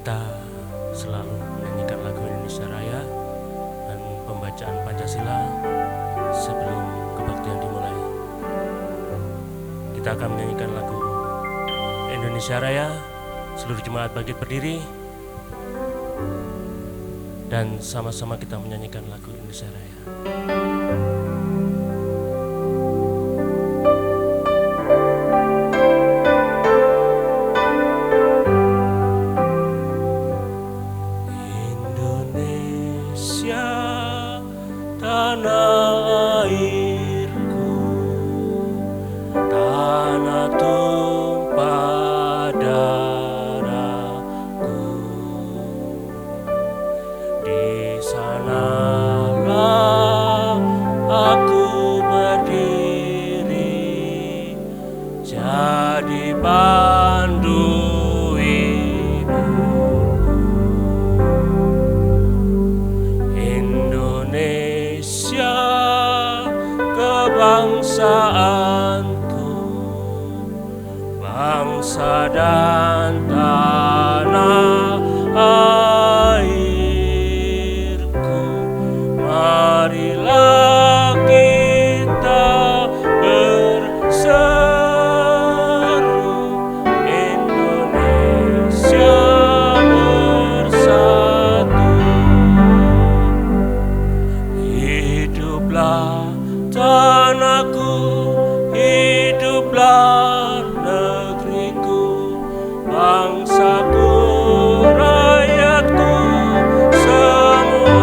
kita selalu menyanyikan lagu Indonesia Raya dan pembacaan Pancasila sebelum kebaktian dimulai. Kita akan menyanyikan lagu Indonesia Raya. Seluruh jemaat bangkit berdiri dan sama-sama kita menyanyikan lagu Indonesia Raya. Indonesia, tanah airku, tanah tumpah darahku. Di sanalah aku berdiri, jadi pandu bangsaanku, bangsa dan tanah airku. Marilah kita berseru, Indonesia bersatu. Hiduplah tanahku, hiduplah negeriku, bangsaku, rakyatku, semuanya.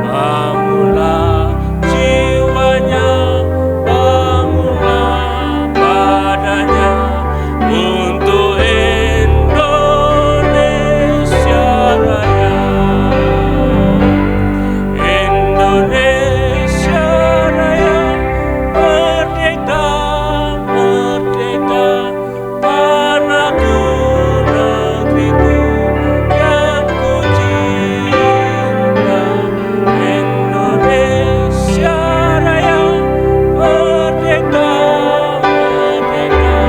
Bangunlah jiwanya, bangunlah badannya untuk Indonesia Raya. Indonesia Raya, merdeka, merdeka, tanahku, negeriku yang ku cinta. Indonesia Raya, merdeka, merdeka,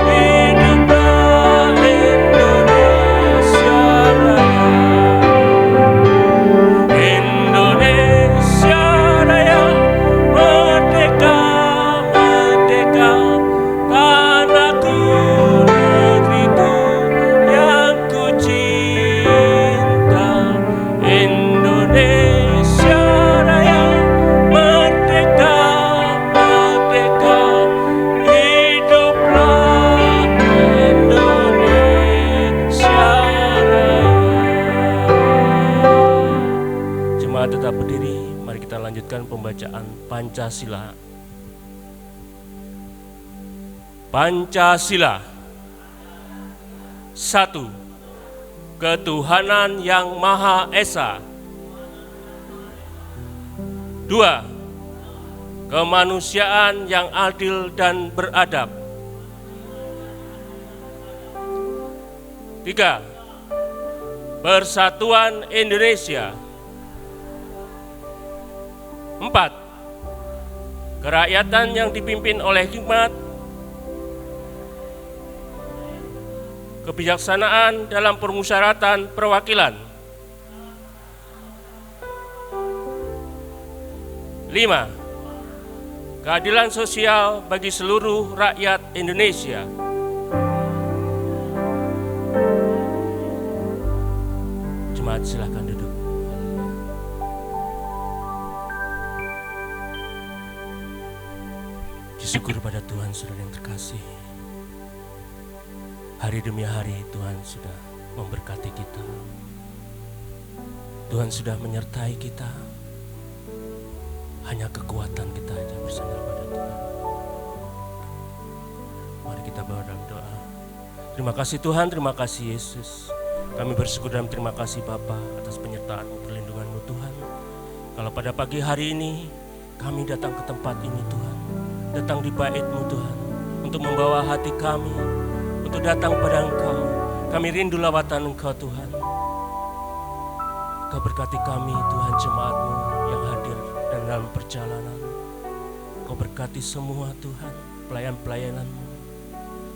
hiduplah Indonesia Raya. Indonesia Raya, merdeka, merdeka, tanahku, negeriku yang ku cinta. Indonesia Raya, merdeka, merdeka, hiduplah Indonesia Raya. Jemaat tetap berdiri, mari kita lanjutkan pembacaan Pancasila. Pancasila. 1. Ketuhanan yang Maha Esa. 2. Kemanusiaan yang adil dan beradab. 3. Persatuan Indonesia. 4. Kerakyatan yang dipimpin oleh hikmat, kebijaksanaan dalam permusyawaratan perwakilan. 5. Keadilan sosial bagi seluruh rakyat Indonesia. Jemaat silakan duduk. Syukur pada Tuhan, saudara yang terkasih. Hari demi hari Tuhan sudah memberkati kita. Tuhan sudah menyertai kita. Hanya kekuatan kita yang bersandar pada Tuhan. Mari kita bawa dalam doa. Terima kasih Tuhan, terima kasih Yesus. Kami bersyukur dan terima kasih Bapa atas penyertaan-Mu, perlindungan-Mu Tuhan. Kalau pada pagi hari ini kami datang ke tempat ini Tuhan, datang di bait-Mu Tuhan, untuk membawa hati kami, untuk datang pada Engkau. Kami rindu lawatan Engkau Tuhan. Kau berkati kami Tuhan, jemaat-Mu yang hadir dan dalam perjalanan. Kau berkati semua Tuhan, pelayan-pelayanan-Mu.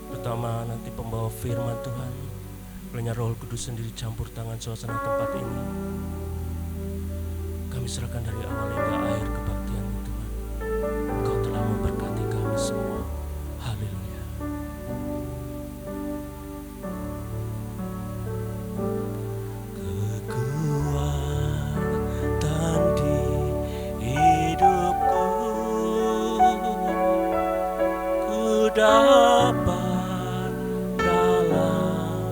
terutama nanti pembawa firman Tuhan, kiranya Roh Kudus sendiri campur tangan suasana tempat ini. Kami serahkan dari awal hingga akhir kebaktian Tuhan. Engkau telah memberkati kami semua. Haleluya. Kekuatan di hidupku ku dapat dalam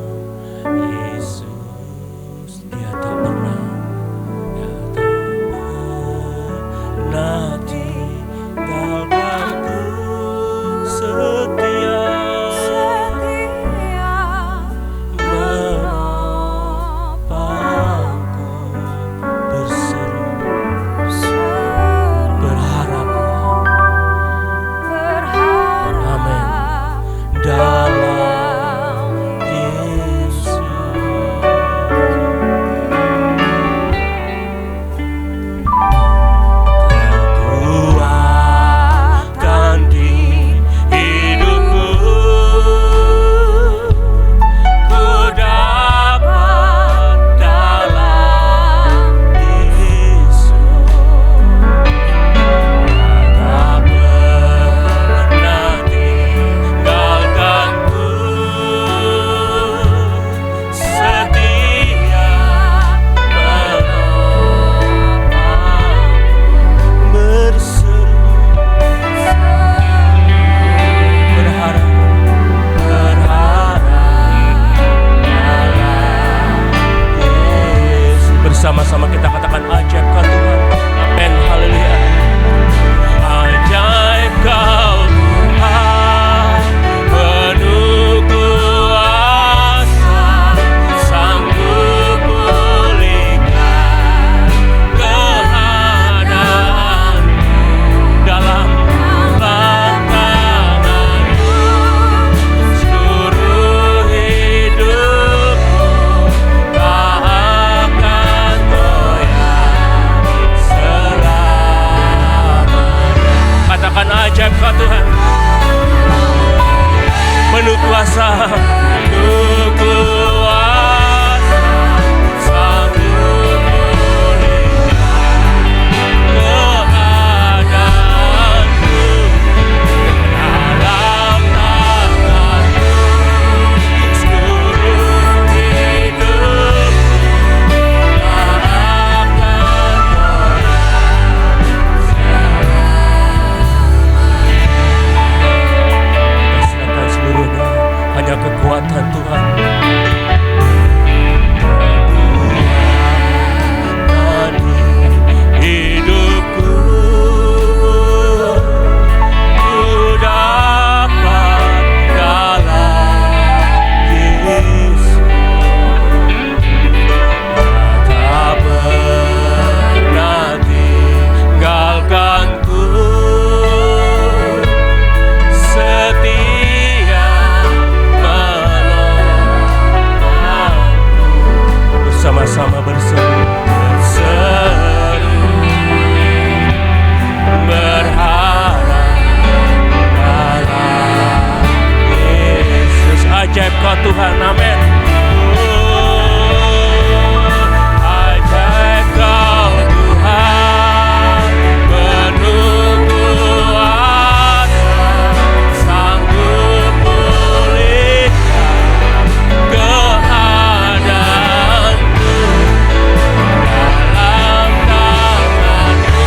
Yesus. Dia tak pernah tinggalkanku, setia menopangku, berseru berharaplah, amin, dalam Yesus. Sama-sama kita katakan ajaib kau Tuhan. Amin, haleluya. Ajaib kau Tuhan, penuh kuasa, sanggup pulihkan keadaanku dalam tanganmu. Seluruh hidupku tak akan katakan ajaib kau Tuhan, penuh kuasa, penuh kuasa, sanggup pulihkan keadaanku dalam tanganmu. Seluruh hidupku tak akan seluruhnya hanya kekuatan Tuhan. Kekuatan hidupku ku dapat dalam Yesus. Tak pernah tinggalkanku, setia bersama-sama berseru berharap dalam Yesus. Ajaib kau Tuhan, amin. Ajaib kau Tuhan, penuh kuasa, sanggup pulihkan keadaanku dalam tanganmu.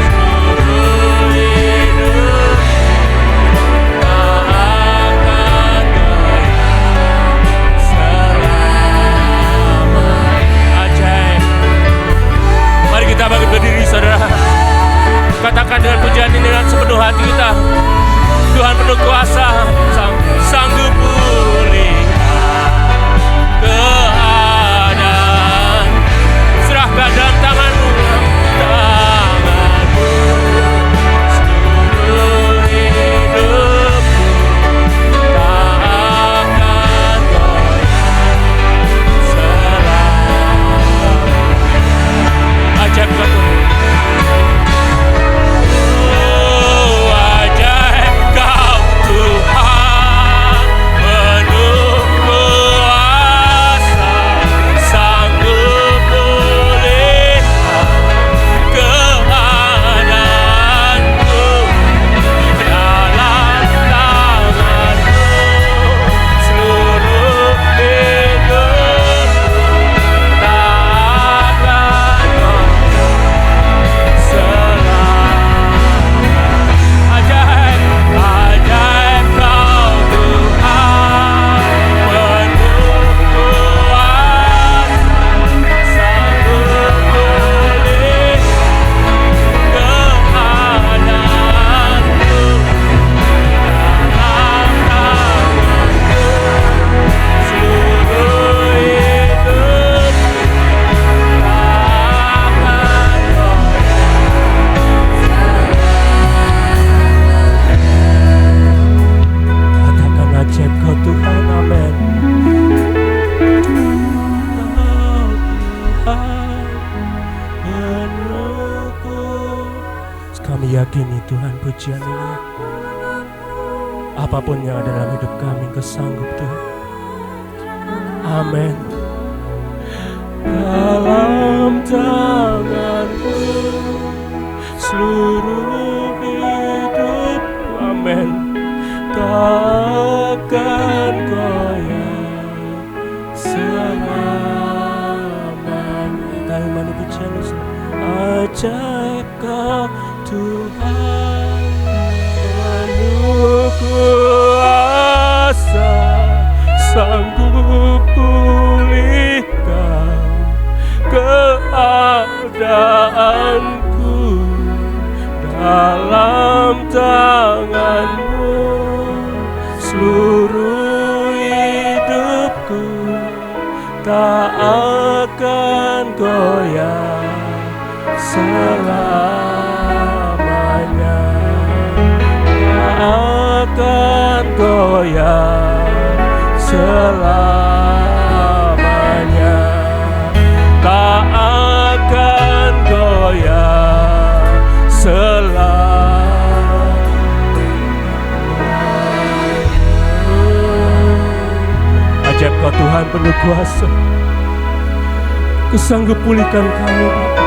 Seluruh hidupku tak akan goyah selamanya. Ajaib. Mari kita bangkit berdiri saudara. Katakan dengan pujian ini dengan sepenuh hati kita. Tuhan penuh kuasa, sanggup pulihkan keadaan. Serahkan dalam tanganmu, tanganmu. Seluruh hidupku tak akan goyah selamanya. Ajaib kau Tuhan. Oh, ajaib kau Tuhan. pagi ini Tuhan, pujian ini, apapun yang ada dalam hidup kami, Engkau sanggup Tuhan. Amin. Dalam tangan-Mu seluruh hidupku, amin, takkan goyah selamanya. Kami mana pujian ajaib Kau Tuhan, penuh kuasa, sanggup pulihkan keadaanku. Dalam tangan-Mu seluruh hidupku, tak akan goyah selamanya, tak akan goyah selamanya, tak akan goyah selamanya. Ajaib Kau Tuhan, penuh kuasa, Kau sanggup pulihkan kami, Bapa.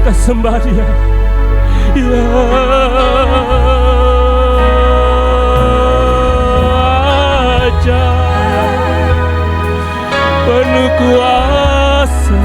Kita sembah Dia. Ya ajaib, penuh kuasa,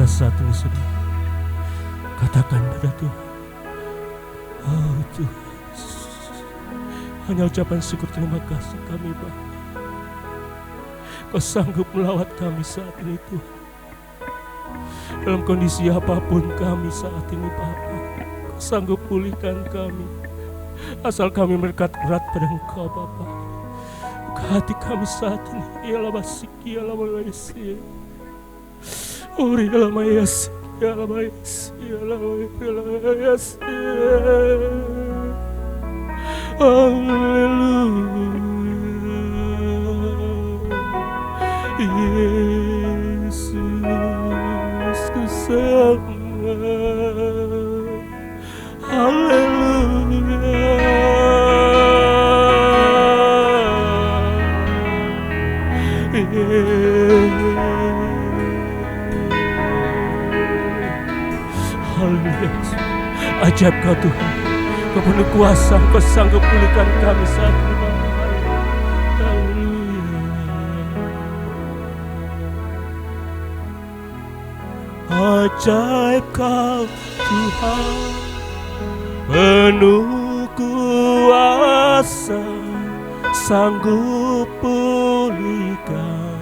saat ini sudah katakan pada Tuhan, oh Tuhan, hanya ucapan syukur terima kasih kami Bapa. Kau sanggup melawat kami saat ini Tuhan, dalam kondisi apapun kami saat ini Bapa. Kau sanggup pulihkan kami, asal kami mendekat berat pada Engkau Bapa. Hati kami saat ini ialah basik, ialah malaysia. Ori dalam ayas, dalam ayas, dalam ayas. Haleluya, Yesus ku sembah. Haleluya, haleluya. Ajaib Kau Tuhan, Kau penuh kuasa, Kau sanggup pulihkan kami saat ini. Haleluya. Ajaib Kau Tuhan, penuh kuasa, sanggup pulihkan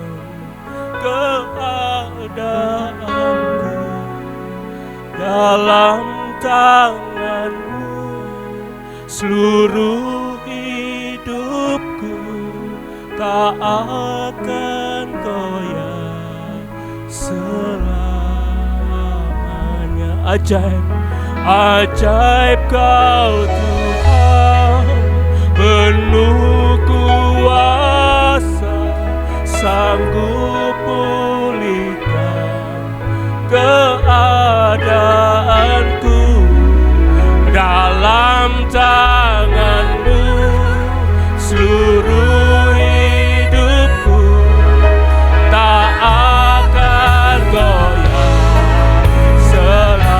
keadaanku. Dalam tangan-Mu, seluruh hidupku tak akan goyah selamanya. Ajaib, ajaib Kau Tuhan, penuh kuasa, sanggup pulihkan keadaanku. Dalam tangan-Mu seluruh hidupku tak akan goyah selamanya.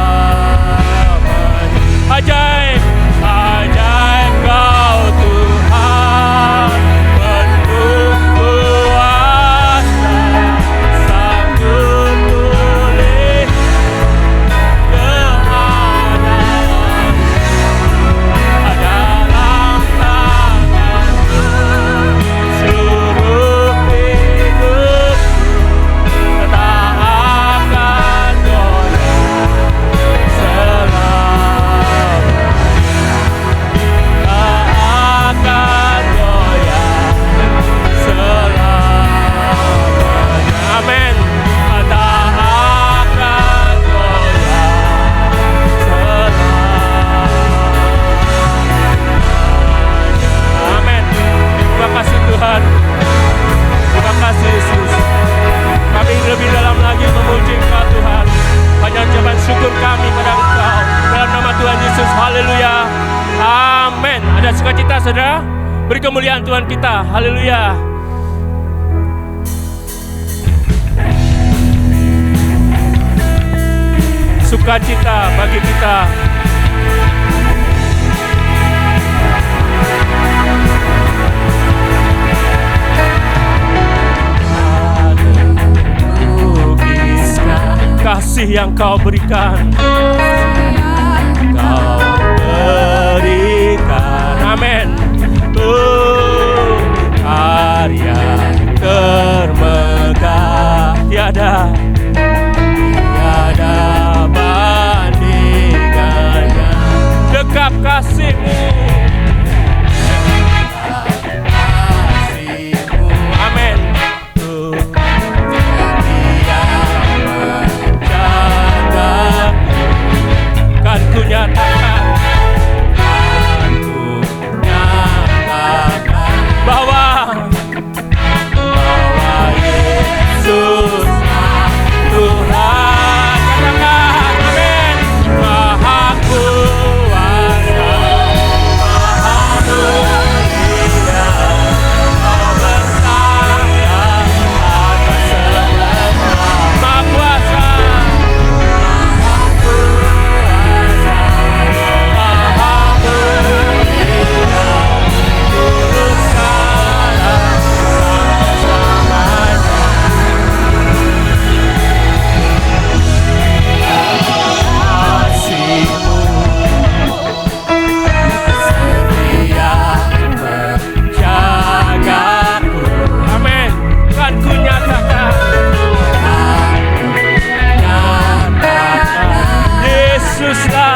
Ajaib, ajaib Kau Tuhan, penuh kuasa, sanggup pulih keadaan. Dalam tangan-Mu seluruh hidupku tak akan goyah selamanya. Tak akan goyah selamanya. Amin. Tak akan goyah selamanya. Amin. Terima kasih Tuhan. Terima kasih Yesus. Kami lebih dalam lagi memuji Engkau Tuhan. Panjatkan syukur kami pada Engkau. Dalam nama Tuhan Yesus. Haleluya. Amin. Ada sukacita saudara? Beri kemuliaan Tuhan kita. Haleluya. Sukacita bagi kita. Kasih yang Kau berikan, Kau berikan. Amin. Karya termegah tiada bandingannya. Dekap kasih-Mu, amin. Kan ku nyatakan bahwa Yesus Tuhan. Katakan amin. Maha kuasa, maha mulia, Kau bertahta atas semesta.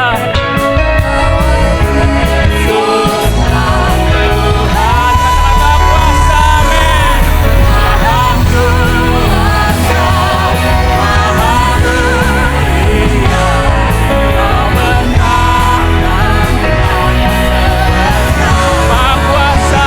Maha kuasa,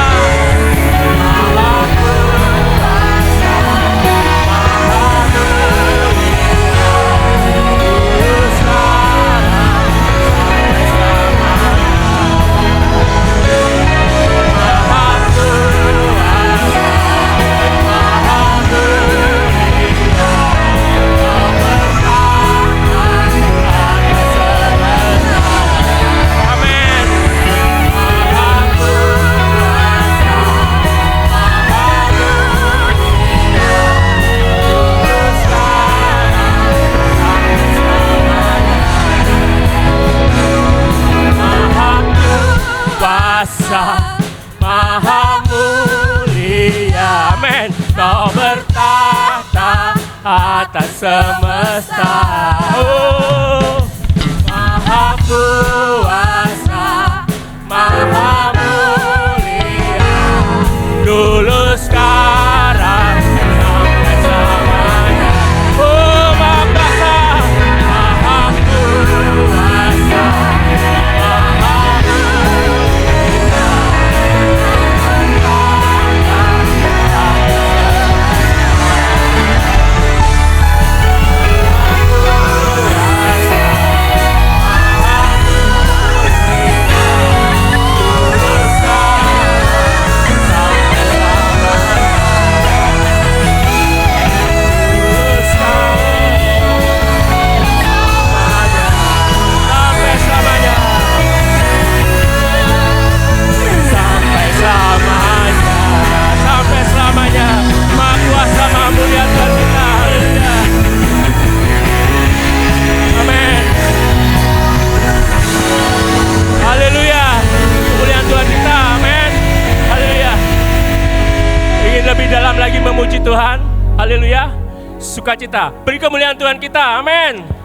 Yesuslah Maha mulia, amin. Kau bertahta atas semesta. Oh, Maha Haleluya. Sukacita. Beri kemuliaan Tuhan kita. Amin.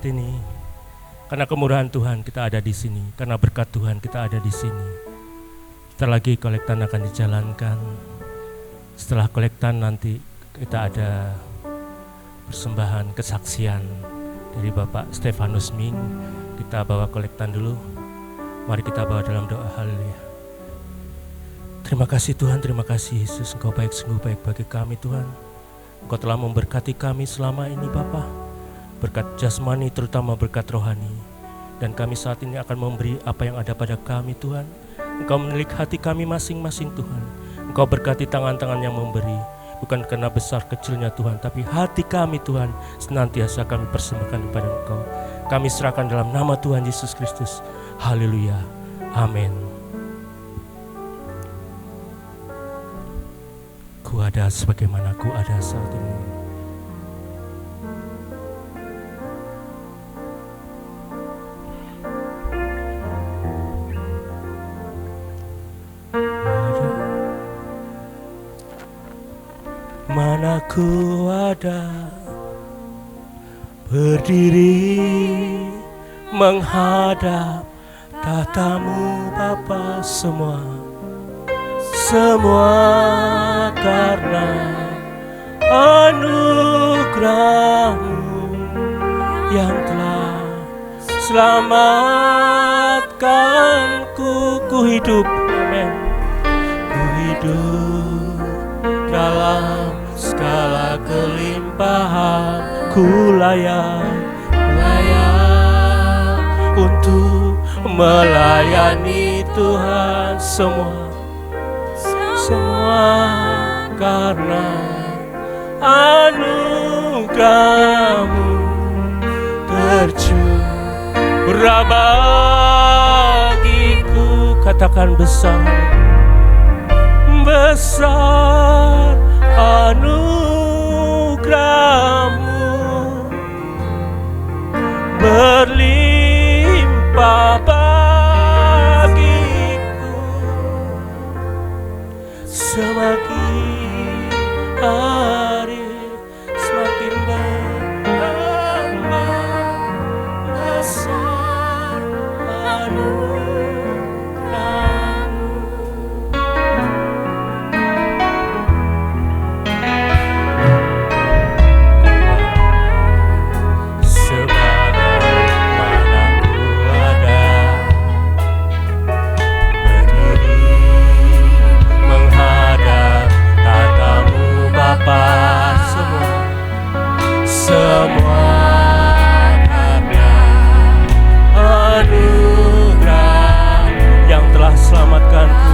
saat ini. Karena kemurahan Tuhan kita ada di sini, karena berkat Tuhan kita ada di sini. Sebentar lagi kolektan akan dijalankan. Setelah kolektan nanti kita ada persembahan kesaksian dari Bapak Stefanus Ming. Kita bawa kolektan dulu. Mari kita bawa dalam doa. Haleluya. Terima kasih Tuhan, terima kasih Yesus. Engkau baik, sungguh baik bagi kami Tuhan. Engkau telah memberkati kami selama ini Bapa. Berkat jasmani terutama berkat rohani. Dan kami saat ini akan memberi apa yang ada pada kami Tuhan. Engkau menilik hati kami masing-masing Tuhan. Engkau berkati tangan-tangan yang memberi. Bukan karena besar kecilnya Tuhan, tapi hati kami Tuhan senantiasa kami persembahkan kepada Engkau. Kami serahkan dalam nama Tuhan Yesus Kristus. Haleluya. Amin. Ku ada sebagaimana ku ada saat ini. Mana ku ada berdiri menghadap tatamu Bapa, semua karena anugerah-Mu yang telah selamatkanku. Ku hidup, amin. Ku hidup dalam segala kelimpahan, ku layak untuk melayani Tuhan. Semua karena anugerah-Mu tercurah bagiku. Katakan besar anugerah-Mu, berlimpah bagiku. Semakin hari semakin bertambah besar anugerah-Mu. Sebagaimana ku ada berdiri menghadap tatamu Bapa, semua karena anugerah yang telah selamatkanku.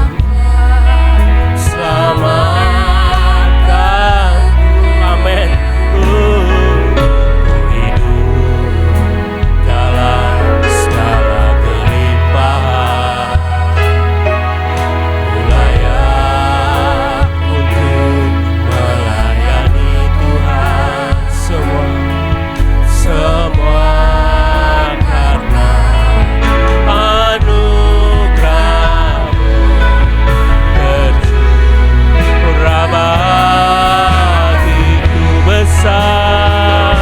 Amin. Ku hidup dalam segala kelimpahan, ku layak untuk melayani Tuhan. Semua karena anugerah-Mu tercurah bagiku. Besar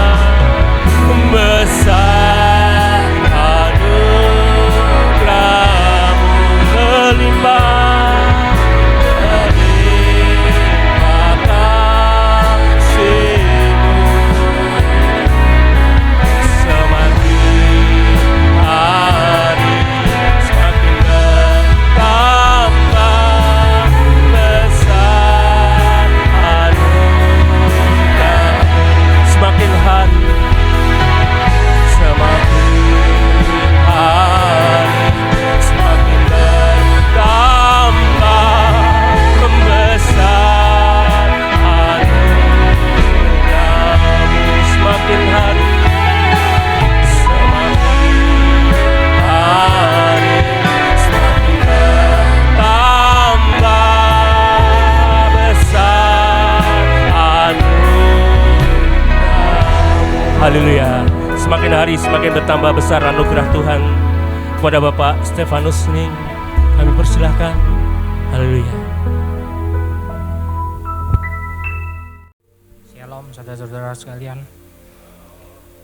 anugerah-Mu, berlimpah kasih-Mu. Semakin hari semakin bertambah besar anugerah-Mu. Semakin hari semakin bertambah besar anugerah-Mu. Semakin hari semakin bertambah besar anugerah-Mu. Haleluya. Semakin hari semakin bertambah besar anugerah Tuhan. Kepada Bapak Stefanus Ning kami persilahkan. Haleluya. Shalom saudara-saudara sekalian.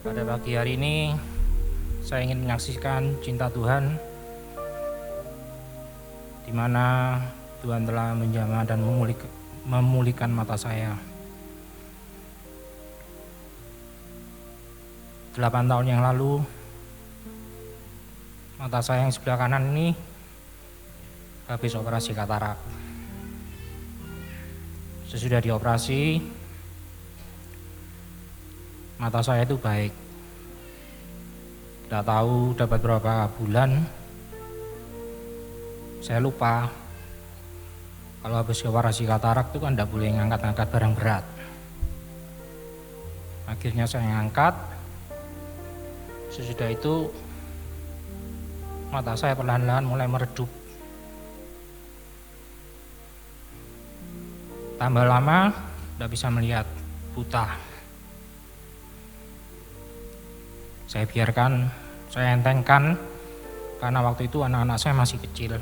Pada pagi hari ini saya ingin menyaksikan cinta Tuhan, di mana Tuhan telah menjamah dan memulihkan mata saya. 8 tahun yang lalu, mata saya yang sebelah kanan ini habis operasi katarak. Sesudah dioperasi, mata saya itu baik. Tidak tahu dapat berapa bulan, saya lupa. Kalau habis operasi katarak itu kan tidak boleh ngangkat-ngangkat barang berat. Akhirnya saya ngangkat. Sesudah itu mata saya perlahan-lahan mulai meredup. Tambah lama tidak bisa melihat, buta. Saya biarkan, saya entengkan, karena waktu itu anak-anak saya masih kecil.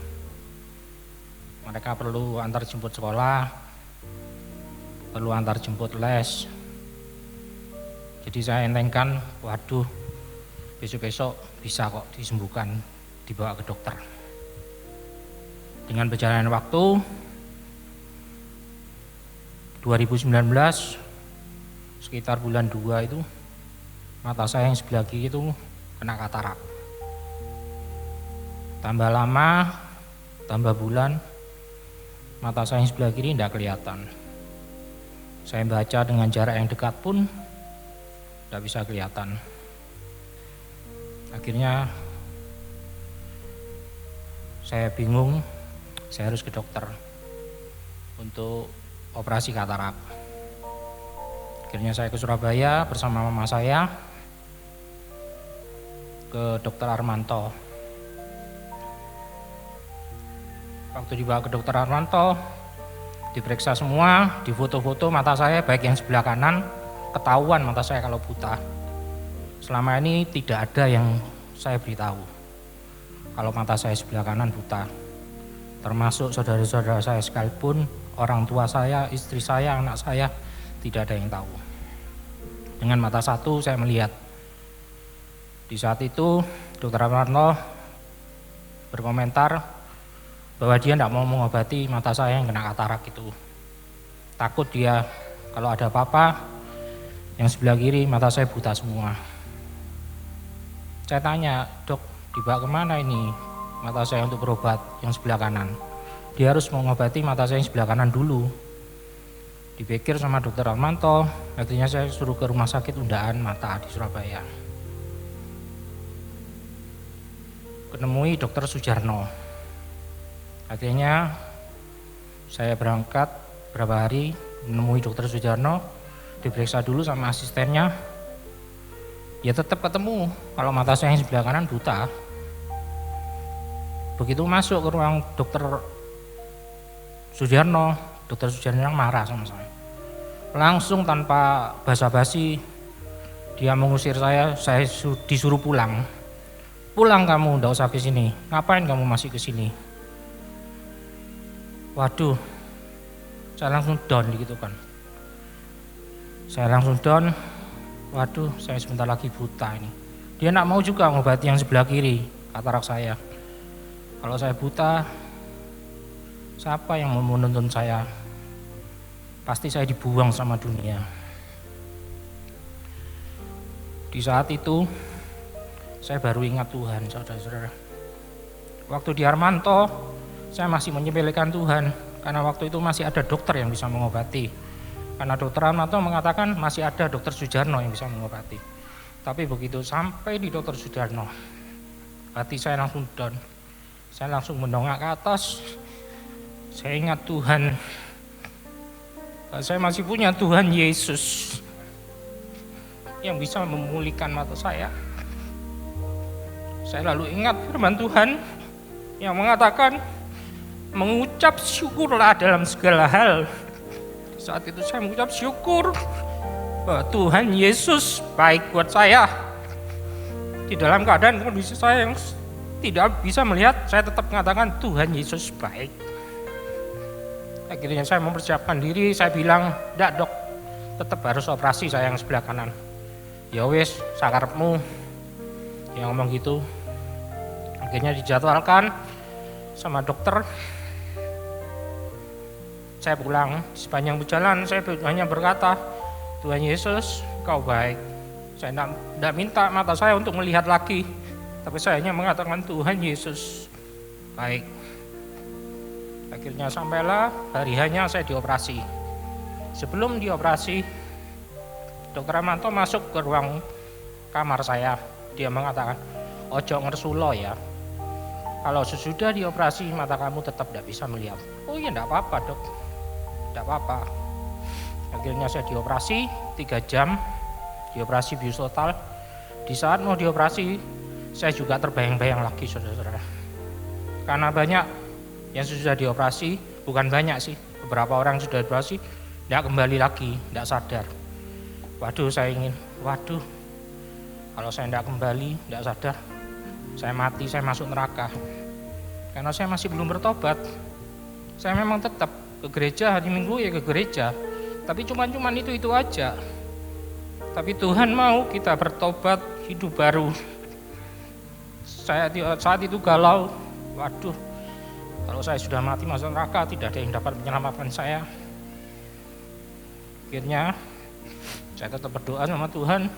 Mereka perlu antar jemput sekolah, perlu antar jemput les. Jadi saya entengkan, waduh, besok-besok bisa kok disembuhkan, dibawa ke dokter. Dengan berjalannya waktu 2019 sekitar bulan 2 itu mata saya yang sebelah kiri itu kena katarak. Tambah lama, tambah bulan, mata saya yang sebelah kiri tidak kelihatan. Saya baca dengan jarak yang dekat pun tidak bisa kelihatan. Akhirnya saya bingung, saya harus ke dokter untuk operasi katarak. Akhirnya saya ke Surabaya bersama mama saya ke dokter Armanto. Waktu dibawa ke dokter Armanto, diperiksa semua, difoto-foto mata saya, baik yang sebelah kanan, ketahuan mata saya kalau buta. Selama ini tidak ada yang saya beritahu kalau mata saya sebelah kanan buta. Termasuk saudara-saudara saya sekalipun, orang tua saya, istri saya, anak saya, tidak ada yang tahu. Dengan mata satu saya melihat. Di saat itu dokter Armanto berkomentar bahwa dia tidak mau mengobati mata saya yang kena katarak itu. Takut dia kalau ada apa-apa, yang sebelah kiri mata saya buta semua. Saya tanya, dok, dibawa kemana ini mata saya untuk berobat yang sebelah kanan? Dia harus mengobati mata saya yang sebelah kanan dulu. Dipikir sama dokter Armanto, akhirnya saya suruh ke rumah sakit Undaan Mata di Surabaya. Kenemui dokter Sujarno. Akhirnya saya berangkat berapa hari menemui dokter Sujarno, diperiksa dulu sama asistennya. Ya tetap ketemu kalau mata saya yang sebelah kanan buta. Begitu masuk ke ruang dokter Sujarno, dokter Sujarno yang marah sama saya. Langsung tanpa basa-basi dia mengusir saya disuruh pulang. Pulang kamu, enggak usah ke sini. Ngapain kamu masih ke sini? Waduh, saya langsung down gitu kan. Saya langsung down, waduh saya sebentar lagi buta ini. Dia enggak mau juga ngobati yang sebelah kiri, katarak saya. Kalau saya buta, siapa yang mau menuntun saya? Pasti saya dibuang sama dunia. Di saat itu, saya baru ingat Tuhan, saudara-saudara. Waktu di Armanto, saya masih menyepelekan Tuhan, karena waktu itu masih ada dokter yang bisa mengobati. Karena dokter Armanto mengatakan masih ada dokter Sujarno yang bisa mengobati. Tapi begitu sampai di dokter Sujarno, hati saya langsung down. Saya langsung mendongak ke atas. Saya ingat Tuhan. Saya masih punya Tuhan Yesus yang bisa memulihkan mata saya. Saya lalu ingat firman Tuhan yang mengatakan mengucap syukurlah dalam segala hal. Saat itu saya mengucap syukur bahwa Tuhan Yesus baik buat saya. Di dalam keadaan kondisi saya yang tidak bisa melihat, saya tetap mengatakan Tuhan Yesus baik. Akhirnya saya mempersiapkan diri, saya bilang, "Ndak dok, tetap harus operasi saya yang sebelah kanan." Ya wis, sakarepmu. Dia ngomong gitu. Akhirnya dijadwalkan sama dokter. Saya pulang, sepanjang berjalan saya hanya berkata, Tuhan Yesus, Kau baik. Saya tidak minta mata saya untuk melihat lagi, tapi saya hanya mengatakan Tuhan Yesus baik. Akhirnya sampailah hari hanya saya dioperasi. Sebelum dioperasi, dokter Armanto masuk ke ruang kamar saya. Dia mengatakan, ojo ngersulo ya. Kalau sesudah dioperasi mata kamu tetap tidak bisa melihat. Oh iya tidak apa-apa dok, tidak apa-apa. Akhirnya saya dioperasi 3 jam, dioperasi bius total. Di saat mau dioperasi, saya juga terbayang-bayang lagi saudara-saudara. Karena banyak yang sudah dioperasi, bukan banyak sih, beberapa orang sudah dioperasi, tidak kembali lagi, tidak sadar. Waduh saya ingin, kalau saya tidak kembali, tidak sadar, saya mati, saya masuk neraka. Karena saya masih belum bertobat. Saya memang tetap ke gereja, hari Minggu ya ke gereja. Tapi cuman itu aja. Tapi Tuhan mau kita bertobat, hidup baru. Saya saat itu galau, waduh, kalau saya sudah mati masuk neraka, tidak ada yang dapat menyelamatkan saya. Akhirnya saya tetap berdoa sama Tuhan.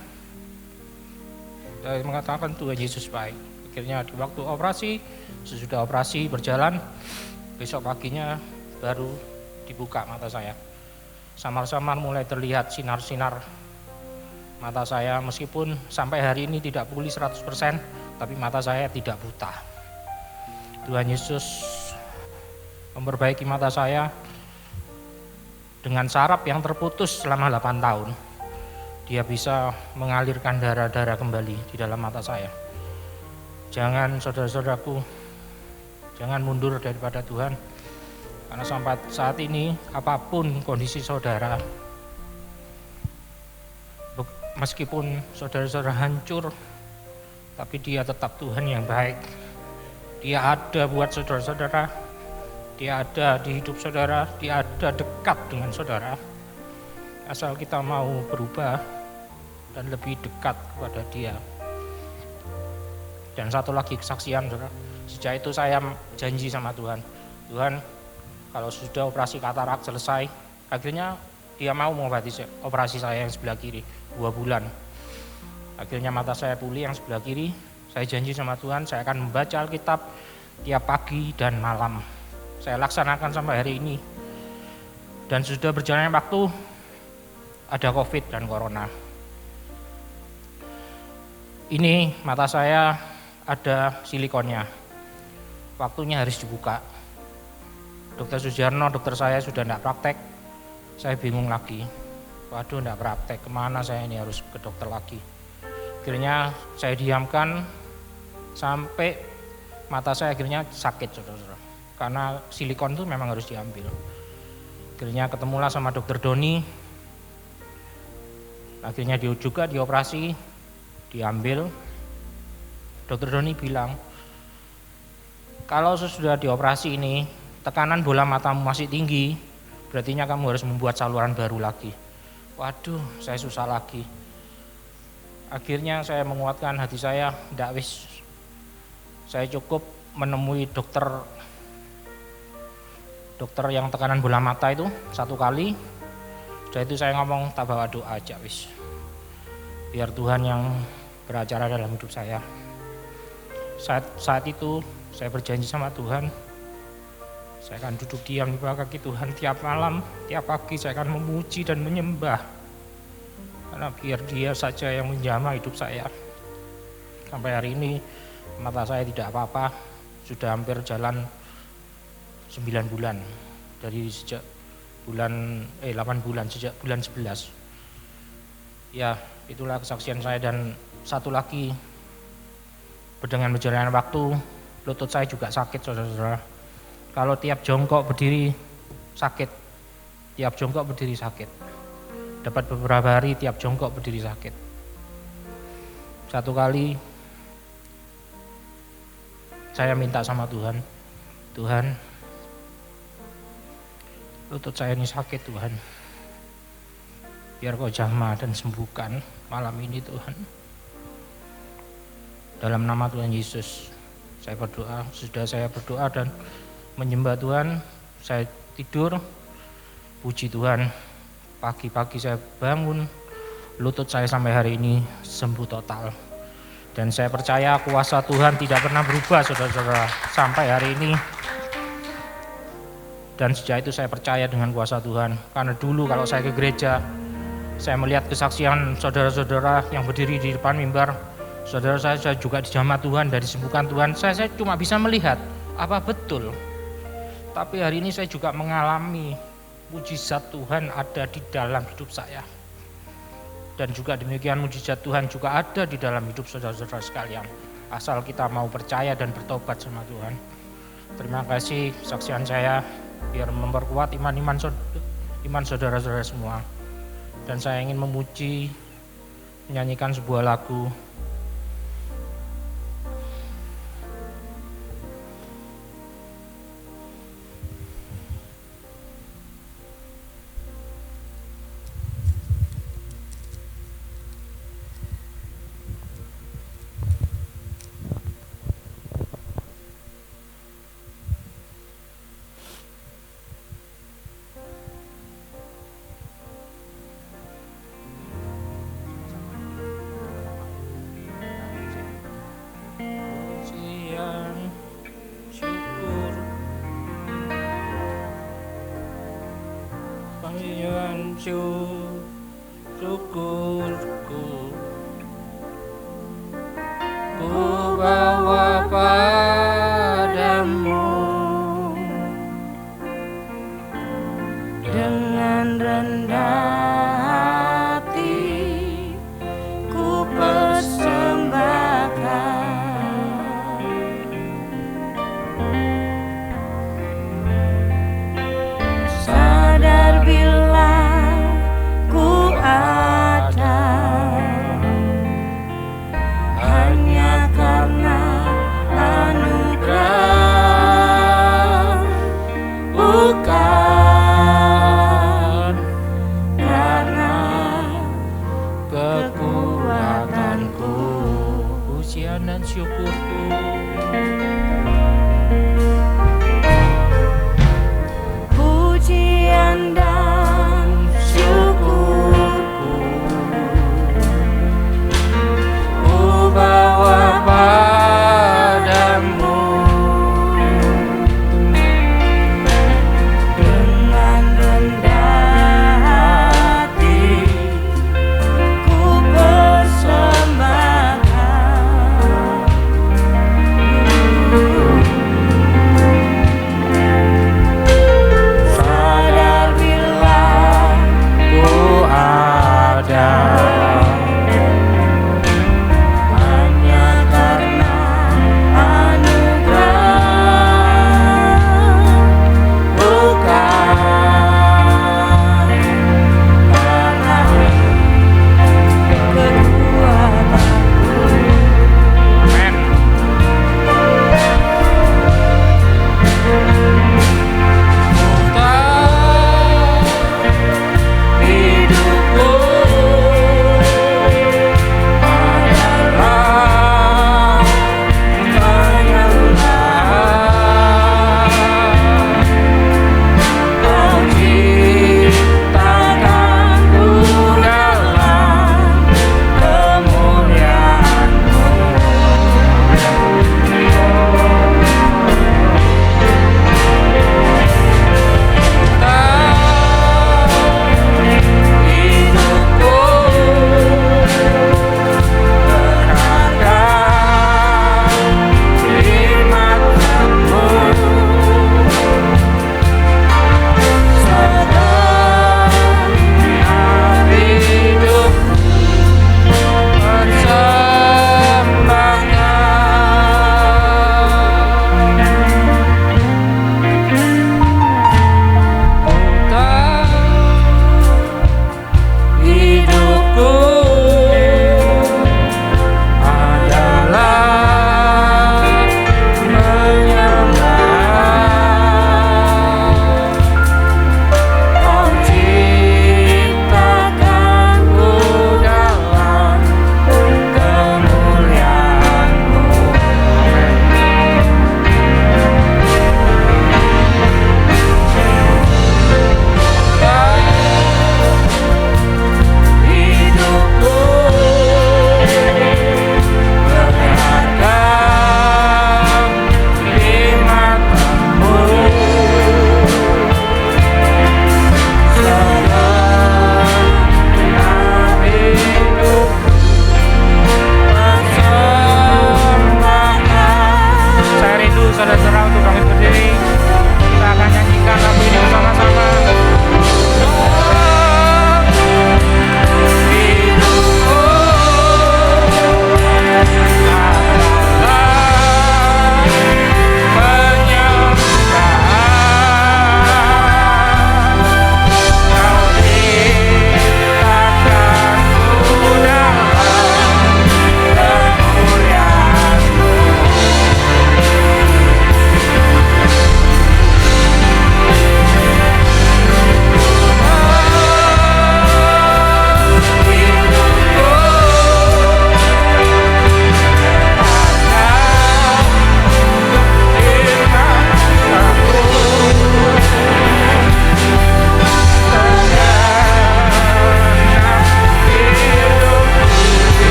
Saya mengatakan Tuhan Yesus baik. Akhirnya di waktu operasi, sesudah operasi berjalan, besok paginya baru dibuka mata saya. Samar-samar mulai terlihat sinar-sinar mata saya, meskipun sampai hari ini tidak pulih 100%, tapi mata saya tidak buta. Tuhan Yesus memperbaiki mata saya dengan saraf yang terputus selama 8 tahun. Dia bisa mengalirkan darah-darah kembali di dalam mata saya. Jangan saudara-saudaraku, jangan mundur daripada Tuhan. Karena sampai saat ini apapun kondisi saudara, meskipun saudara-saudara hancur, tapi dia tetap Tuhan yang baik. Dia ada buat saudara-saudara. Dia ada di hidup saudara, dia ada dekat dengan saudara. Asal kita mau berubah dan lebih dekat kepada dia. Dan satu lagi kesaksian, saudara. Sejak itu saya janji sama Tuhan. Tuhan, kalau sudah operasi katarak selesai, akhirnya dia mau mengobati operasi saya yang sebelah kiri 2 bulan. Akhirnya mata saya pulih yang sebelah kiri. Saya janji sama Tuhan, saya akan membaca Alkitab tiap pagi dan malam. Saya laksanakan sampai hari ini. Dan sudah berjalannya waktu, ada COVID dan Corona. Ini mata saya ada silikonnya. Waktunya harus dibuka. Dokter Sujarno, dokter saya sudah tidak praktek. Saya bingung lagi. Waduh, tidak praktek, kemana saya ini harus ke dokter lagi. Akhirnya saya diamkan sampai mata saya akhirnya sakit, saudara-saudara. Karena silikon itu memang harus diambil. Akhirnya ketemulah sama dokter Doni. Akhirnya dia juga dioperasi, diambil. Dokter Doni bilang, kalau sudah dioperasi ini, tekanan bola matamu masih tinggi, berarti kamu harus membuat saluran baru lagi. Waduh, saya susah lagi. Akhirnya saya menguatkan hati saya, ndak wis. Saya cukup menemui dokter yang tekanan bola mata itu 1 kali. Setelah itu saya ngomong, tak bawa doa aja wis. Biar Tuhan yang beracara dalam hidup saya. Saat itu saya berjanji sama Tuhan, saya akan duduk diam di bawah kaki Tuhan tiap malam, tiap pagi saya akan memuji dan menyembah. Karena biar Dia saja yang menjamah hidup saya. Sampai hari ini mata saya tidak apa-apa, sudah hampir jalan 9 bulan. Dari sejak 8 bulan, sejak bulan 11. Ya, itulah kesaksian saya. Dan satu lagi, dengan berjalannya waktu, lutut saya juga sakit, saudara-saudara. Kalau tiap jongkok berdiri sakit, tiap jongkok berdiri sakit. Dapat beberapa hari tiap jongkok berdiri sakit. Satu kali saya minta sama Tuhan, Tuhan, lutut saya ini sakit Tuhan. Biar Kau jamah dan sembuhkan malam ini Tuhan. Dalam nama Tuhan Yesus, saya berdoa. Sudah saya berdoa dan menyembah Tuhan, saya tidur, puji Tuhan. Pagi-pagi saya bangun, lutut saya sampai hari ini sembuh total. Dan saya percaya kuasa Tuhan tidak pernah berubah, saudara-saudara, sampai hari ini. Dan sejak itu saya percaya dengan kuasa Tuhan. Karena dulu kalau saya ke gereja, saya melihat kesaksian saudara-saudara yang berdiri di depan mimbar. Saudara saya juga dijamah Tuhan dan disembuhkan Tuhan. Saya cuma bisa melihat apa betul. Tapi hari ini saya juga mengalami mujizat Tuhan ada di dalam hidup saya. Dan juga demikian mujizat Tuhan juga ada di dalam hidup saudara-saudara sekalian. Asal kita mau percaya dan bertobat sama Tuhan. Terima kasih kesaksian saya. Biar memperkuat iman saudara-saudara semua. Dan saya ingin memuji, menyanyikan sebuah lagu. Tuhan syukurku ku bawa padamu dengan rendah hati ku persembahkan sadar bila ku ada hanya karena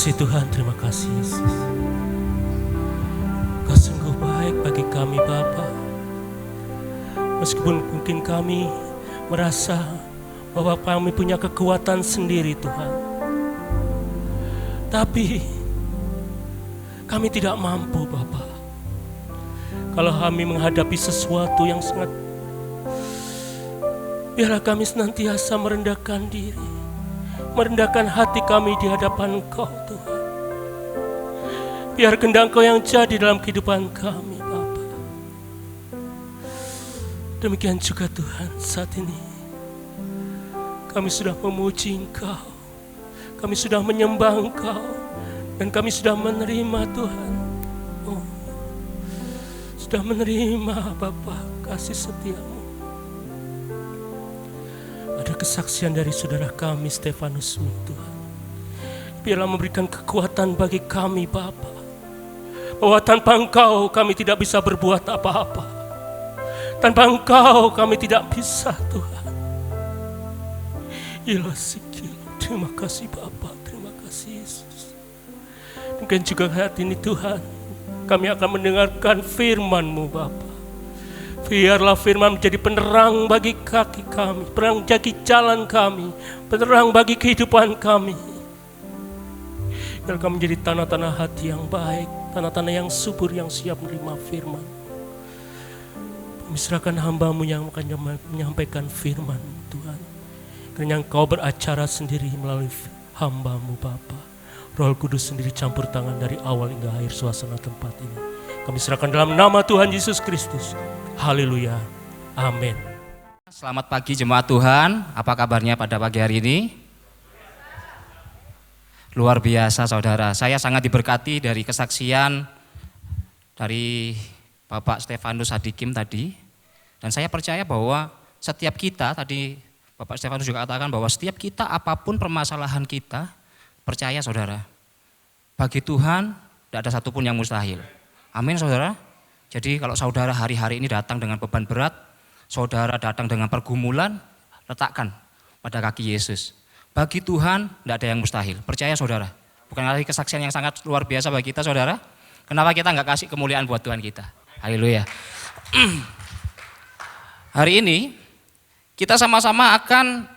kasih Tuhan, terima kasih Yesus. Kau sungguh baik bagi kami Bapa. Meskipun mungkin kami merasa bahwa kami punya kekuatan sendiri Tuhan, tapi kami tidak mampu Bapa. Kalau kami menghadapi sesuatu yang sangat, biarlah kami senantiasa merendahkan diri, merendahkan hati kami di hadapan Engkau Tuhan. Biar kehendak Engkau yang jadi dalam kehidupan kami Bapa. Demikian juga Tuhan, saat ini kami sudah memuji Engkau, kami sudah menyembah Engkau, dan kami sudah menerima Tuhan. Oh, sudah menerima Bapa kasih setia-Mu. Ada kesaksian dari saudara kami Stefanus Tuhan. Biarlah memberikan kekuatan bagi kami Bapa, bahwa tanpa Engkau kami tidak bisa berbuat apa-apa. Tanpa Engkau kami tidak bisa Tuhan. Ilasikil, terima kasih Bapa, terima kasih Yesus. Mungkin juga saat ini Tuhan, kami akan mendengarkan firman-Mu Bapa. Biarlah firman menjadi penerang bagi kaki kami, penerang bagi jalan kami, penerang bagi kehidupan kami. Biar kami menjadi tanah-tanah hati yang baik, tanah-tanah yang subur, yang siap menerima firman. Kami serahkan hamba-Mu yang akan menyampaikan firman Tuhan. Karena Engkau beracara sendiri melalui hamba-Mu Bapa. Roh Kudus sendiri campur tangan dari awal hingga akhir suasana tempat ini. Kami serahkan dalam nama Tuhan Yesus Kristus. Haleluya. Amin. Selamat pagi jemaat Tuhan. Apa kabarnya pada pagi hari ini? Luar biasa saudara. Saya sangat diberkati dari kesaksian dari Bapak Stefanus Hadikim tadi. Dan saya percaya bahwa setiap kita, tadi Bapak Stefanus juga katakan bahwa setiap kita apapun permasalahan kita, percaya saudara, bagi Tuhan tidak ada satupun yang mustahil. Amin saudara. Jadi kalau saudara hari-hari ini datang dengan beban berat, saudara datang dengan pergumulan, letakkan pada kaki Yesus. Bagi Tuhan tidak ada yang mustahil. Percaya saudara. Bukan lagi kesaksian yang sangat luar biasa bagi kita saudara. Kenapa kita nggak kasih kemuliaan buat Tuhan kita? Haleluya. Hari ini kita sama-sama akan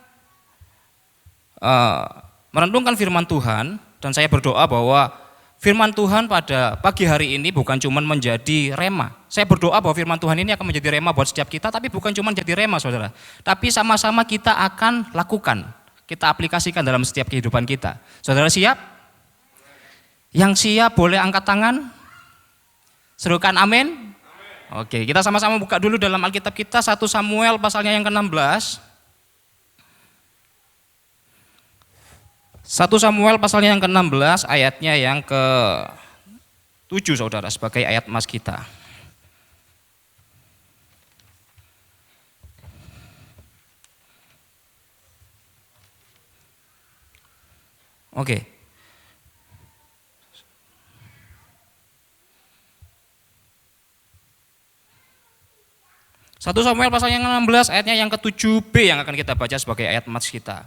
merenungkan firman Tuhan. Dan saya berdoa bahwa firman Tuhan pada pagi hari ini bukan cuma menjadi rema. Saya berdoa bahwa firman Tuhan ini akan menjadi rema buat setiap kita, tapi bukan cuma jadi rema saudara. Tapi sama-sama kita akan lakukan, kita aplikasikan dalam setiap kehidupan kita. Saudara siap? Yang siap boleh angkat tangan? Serukan amin? Oke, kita sama-sama buka dulu dalam Alkitab kita 1 Samuel pasalnya yang ke-16. 1 Samuel pasalnya yang ke-16 ayatnya yang ke-7 saudara sebagai ayat emas kita. Oke. 1 Samuel pasal yang ke-16 ayatnya yang ke-7b yang akan kita baca sebagai ayat emas kita.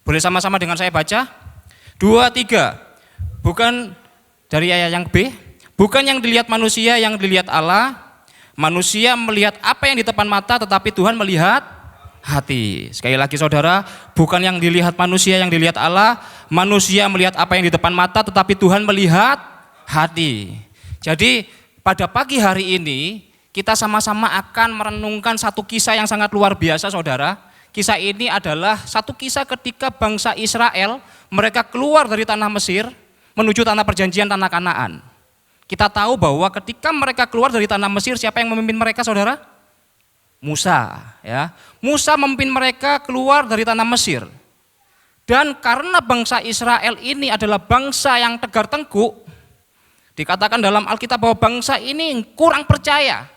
Boleh sama-sama dengan saya baca? 2, 3. Bukan dari ayat yang B. Bukan yang dilihat manusia yang dilihat Allah. Manusia melihat apa yang di depan mata tetapi Tuhan melihat hati. Sekali lagi saudara, bukan yang dilihat manusia yang dilihat Allah. Manusia melihat apa yang di depan mata tetapi Tuhan melihat hati. Jadi pada pagi hari ini kita sama-sama akan merenungkan satu kisah yang sangat luar biasa saudara. Kisah ini adalah satu kisah ketika bangsa Israel mereka keluar dari tanah Mesir menuju tanah perjanjian, tanah Kanaan. Kita tahu bahwa ketika mereka keluar dari tanah Mesir, siapa yang memimpin mereka saudara? Musa, ya. Musa memimpin mereka keluar dari tanah Mesir. Dan karena bangsa Israel ini adalah bangsa yang tegar tengkuk, dikatakan dalam Alkitab bahwa bangsa ini kurang percaya.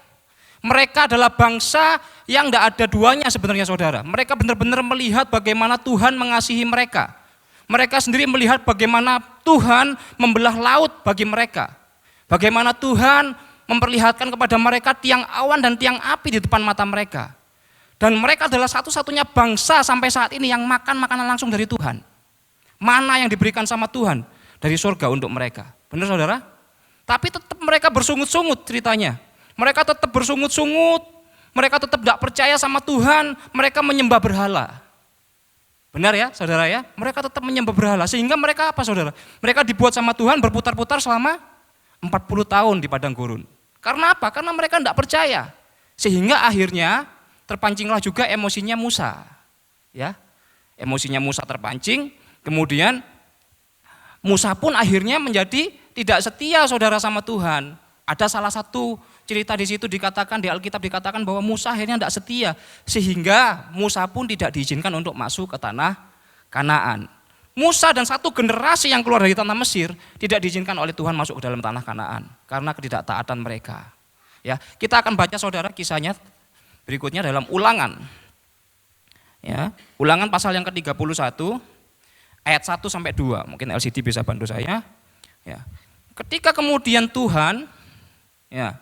Mereka adalah bangsa yang tidak ada duanya sebenarnya saudara. Mereka benar-benar melihat bagaimana Tuhan mengasihi mereka. Mereka sendiri melihat bagaimana Tuhan membelah laut bagi mereka. Bagaimana Tuhan memperlihatkan kepada mereka tiang awan dan tiang api di depan mata mereka. Dan mereka adalah satu-satunya bangsa sampai saat ini yang makan makanan langsung dari Tuhan. Mana yang diberikan sama Tuhan. dari surga untuk mereka. Benar saudara? Tapi tetap mereka bersungut-sungut ceritanya. Mereka tetap bersungut-sungut, mereka tetap tidak percaya sama Tuhan, mereka menyembah berhala. Benar ya saudara ya? Mereka tetap menyembah berhala. Sehingga mereka apa saudara? Mereka dibuat sama Tuhan berputar-putar selama 40 tahun di padang gurun. Karena apa? Karena mereka tidak percaya. Sehingga akhirnya terpancinglah juga emosinya Musa. Ya, emosinya Musa terpancing, kemudian Musa pun akhirnya menjadi tidak setia saudara sama Tuhan. Ada salah satu cerita di situ dikatakan, di Alkitab dikatakan bahwa Musa akhirnya tidak setia. Sehingga Musa pun tidak diizinkan untuk masuk ke tanah Kanaan. Musa dan satu generasi yang keluar dari tanah Mesir tidak diizinkan oleh Tuhan masuk ke dalam tanah Kanaan. Karena ketidaktaatan mereka. Ya, kita akan baca saudara kisahnya berikutnya dalam Ulangan. Ya, Ulangan pasal yang ke-31 ayat 1 sampai 2. Mungkin LCD bisa bantu saya. Ya. Ketika kemudian Tuhan, ya,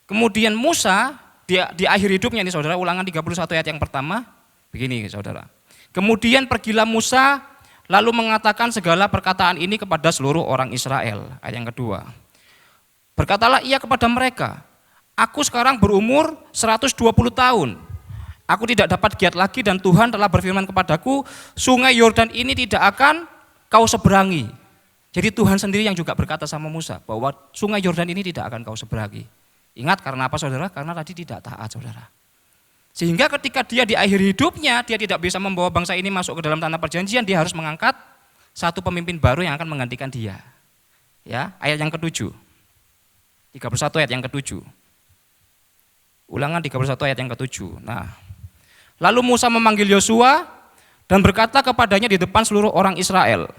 kemudian Musa di akhir hidupnya nih saudara, Ulangan 31 ayat yang pertama, begini saudara. Kemudian pergilah Musa lalu mengatakan segala perkataan ini kepada seluruh orang Israel. Ayat yang kedua. Berkatalah ia kepada mereka, aku sekarang berumur 120 tahun. Aku tidak dapat giat lagi dan Tuhan telah berfirman kepadaku, sungai Yordan ini tidak akan kau seberangi. Jadi Tuhan sendiri yang juga berkata sama Musa bahwa sungai Yordan ini tidak akan kau seberangi. Ingat karena apa saudara? Karena tadi tidak taat saudara. Sehingga ketika dia di akhir hidupnya, dia tidak bisa membawa bangsa ini masuk ke dalam tanah perjanjian, dia harus mengangkat satu pemimpin baru yang akan menggantikan dia. Ya, ayat yang ke-7. 31 ayat yang ke-7. Ulangan 31 ayat yang ke-7. Nah, lalu Musa memanggil Yosua dan berkata kepadanya di depan seluruh orang Israel,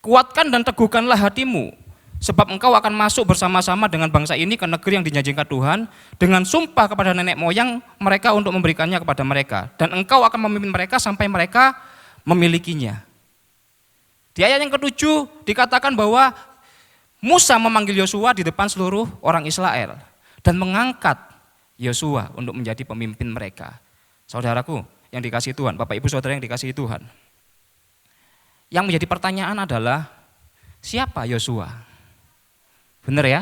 kuatkan dan teguhkanlah hatimu, sebab engkau akan masuk bersama-sama dengan bangsa ini ke negeri yang dijanjikan Tuhan, dengan sumpah kepada nenek moyang mereka untuk memberikannya kepada mereka. Dan engkau akan memimpin mereka sampai mereka memilikinya. Di ayat yang ke-7 dikatakan bahwa Musa memanggil Yosua di depan seluruh orang Israel dan mengangkat Yosua untuk menjadi pemimpin mereka. Saudaraku yang dikasihi Tuhan, Bapak Ibu Saudara yang dikasihi Tuhan. Yang menjadi pertanyaan adalah siapa Yosua? Benar ya?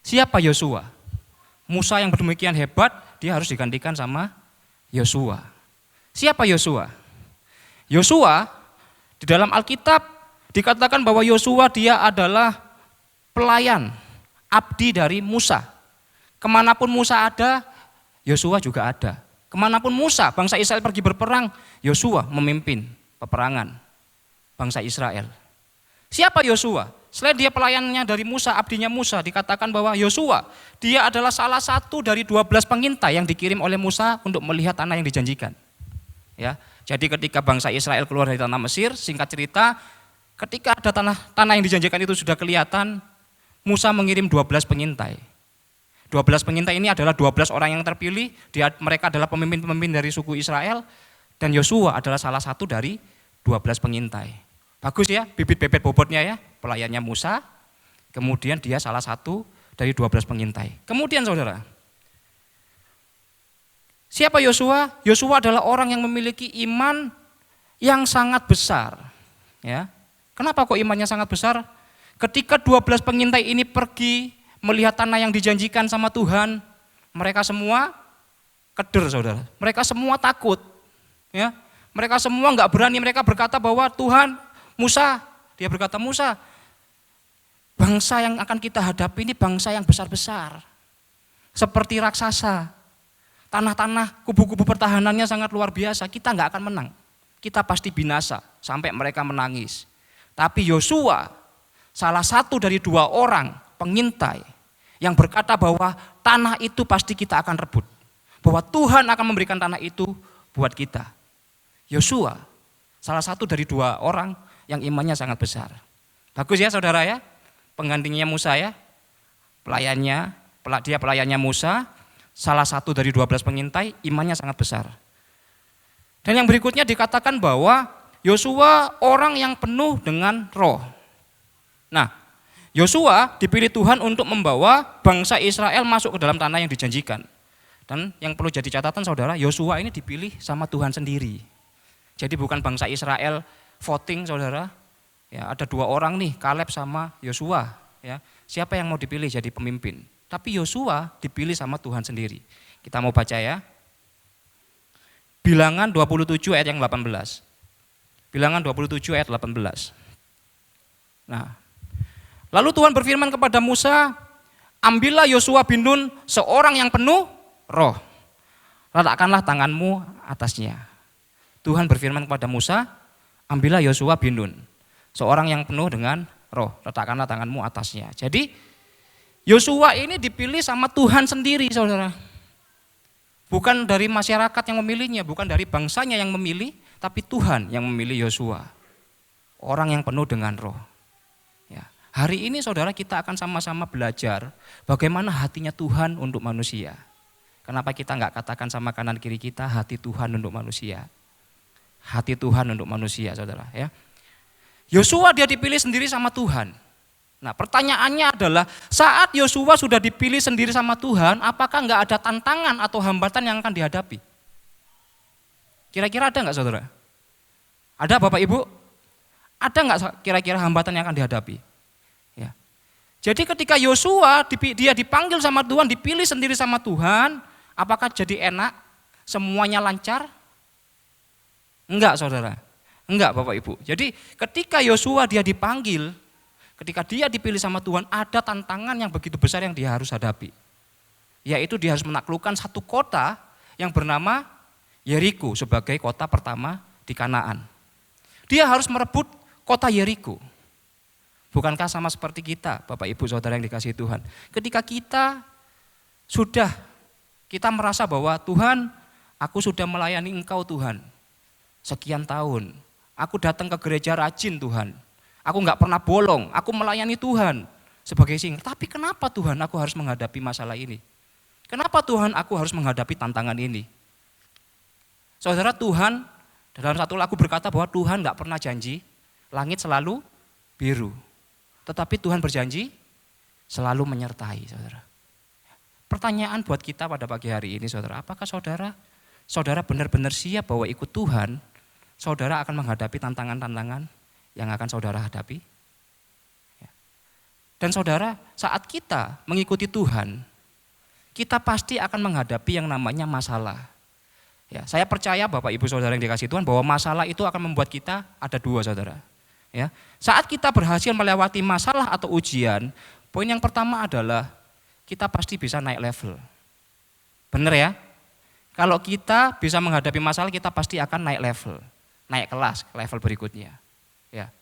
Siapa Yosua? Musa yang demikian hebat, dia harus digantikan sama Yosua. Siapa Yosua? Yosua di dalam Alkitab dikatakan bahwa Yosua dia adalah pelayan, abdi dari Musa. Kemanapun Musa ada, Yosua juga ada. Kemanapun Musa, bangsa Israel pergi berperang, Yosua memimpin peperangan bangsa Israel. Siapa Yosua? Selain dia pelayannya dari Musa, abdinya Musa, dikatakan bahwa Yosua, dia adalah salah satu dari 12 pengintai yang dikirim oleh Musa untuk melihat tanah yang dijanjikan. Ya, jadi ketika bangsa Israel keluar dari tanah Mesir, singkat cerita, ketika ada tanah yang dijanjikan itu sudah kelihatan, Musa mengirim 12 pengintai. 12 pengintai ini adalah 12 orang yang terpilih, mereka adalah pemimpin-pemimpin dari suku Israel, dan Yosua adalah salah satu dari 12 pengintai. Bagus ya, bibit-bibit bobotnya ya, pelayannya Musa, kemudian dia salah satu dari 12 pengintai. Kemudian saudara, siapa Yosua? Yosua adalah orang yang memiliki iman yang sangat besar. Ya, kenapa kok imannya sangat besar? Ketika 12 pengintai ini pergi melihat tanah yang dijanjikan sama Tuhan, mereka semua keder saudara, mereka semua takut. Ya, mereka semua nggak berani, mereka berkata bahwa Tuhan, Musa, dia berkata Musa, bangsa yang akan kita hadapi ini bangsa yang besar-besar, seperti raksasa, tanah-tanah, kubu-kubu pertahanannya sangat luar biasa, kita nggak akan menang, kita pasti binasa, sampai mereka menangis. Tapi Yosua, salah satu dari 2 orang pengintai, yang berkata bahwa tanah itu pasti kita akan rebut, bahwa Tuhan akan memberikan tanah itu buat kita. Yosua, salah satu dari 2 orang yang imannya sangat besar. Bagus ya saudara ya, penggantinya Musa ya, dia pelayannya Musa, salah satu dari 12 pengintai, imannya sangat besar. Dan yang berikutnya dikatakan bahwa Yosua orang yang penuh dengan roh. Nah, Yosua dipilih Tuhan untuk membawa bangsa Israel masuk ke dalam tanah yang dijanjikan. Dan yang perlu jadi catatan saudara, Yosua ini dipilih sama Tuhan sendiri. Jadi bukan bangsa Israel voting saudara, Ya, ada 2 orang nih, Kaleb sama Yosua. Ya, siapa yang mau dipilih jadi pemimpin? Tapi Yosua dipilih sama Tuhan sendiri. Kita mau baca ya. Bilangan 27 ayat yang 18. Bilangan 27 ayat 18. Nah, lalu Tuhan berfirman kepada Musa, ambillah Yosua bin Nun seorang yang penuh roh. Letakkanlah tanganmu atasnya. Tuhan berfirman kepada Musa, ambillah Yosua bin Nun, seorang yang penuh dengan roh. Letakkanlah tanganmu atasnya. Jadi Yosua ini dipilih sama Tuhan sendiri, saudara. Bukan dari masyarakat yang memilihnya, bukan dari bangsanya yang memilih, tapi Tuhan yang memilih Yosua. Orang yang penuh dengan roh. Ya. Hari ini saudara kita akan sama-sama belajar bagaimana hatinya Tuhan untuk manusia. Kenapa kita nggak katakan sama kanan kiri kita hati Tuhan untuk manusia? Hati Tuhan untuk manusia, saudara. Ya. Yosua dia dipilih sendiri sama Tuhan. Nah, pertanyaannya adalah saat Yosua sudah dipilih sendiri sama Tuhan, apakah nggak ada tantangan atau hambatan yang akan dihadapi? Kira-kira ada nggak, saudara? Ada, Bapak Ibu? Ada nggak kira-kira hambatan yang akan dihadapi? Ya. Jadi ketika Yosua dia dipanggil sama Tuhan, dipilih sendiri sama Tuhan, apakah jadi enak? Semuanya lancar? Enggak, saudara. Enggak, Bapak Ibu. Jadi ketika Yosua dia dipanggil, ketika dia dipilih sama Tuhan, ada tantangan yang begitu besar yang dia harus hadapi. Yaitu dia harus menaklukkan satu kota yang bernama Yeriko sebagai kota pertama di Kanaan. Dia harus merebut kota Yeriko. Bukankah sama seperti kita, Bapak Ibu Saudara yang dikasihi Tuhan? Ketika kita merasa bahwa Tuhan, aku sudah melayani Engkau Tuhan, sekian tahun. Aku datang ke gereja rajin Tuhan. Aku nggak pernah bolong, aku melayani Tuhan sebagai singer. Tapi kenapa Tuhan aku harus menghadapi masalah ini? Kenapa Tuhan aku harus menghadapi tantangan ini? Saudara, Tuhan dalam satu lagu berkata bahwa Tuhan nggak pernah janji langit selalu biru. Tetapi Tuhan berjanji selalu menyertai, saudara. Pertanyaan buat kita pada pagi hari ini, saudara, apakah saudara benar-benar siap bahwa ikut Tuhan, saudara akan menghadapi tantangan-tantangan yang akan saudara hadapi? Dan saudara, saat kita mengikuti Tuhan, kita pasti akan menghadapi yang namanya masalah. Ya, saya percaya Bapak Ibu Saudara yang dikasihi Tuhan bahwa masalah itu akan membuat kita ada 2, saudara. Ya, saat kita berhasil melewati masalah atau ujian, poin yang pertama adalah kita pasti bisa naik level. Benar ya? Kalau kita bisa menghadapi masalah, kita pasti akan naik level, naik kelas ke level berikutnya. Ya.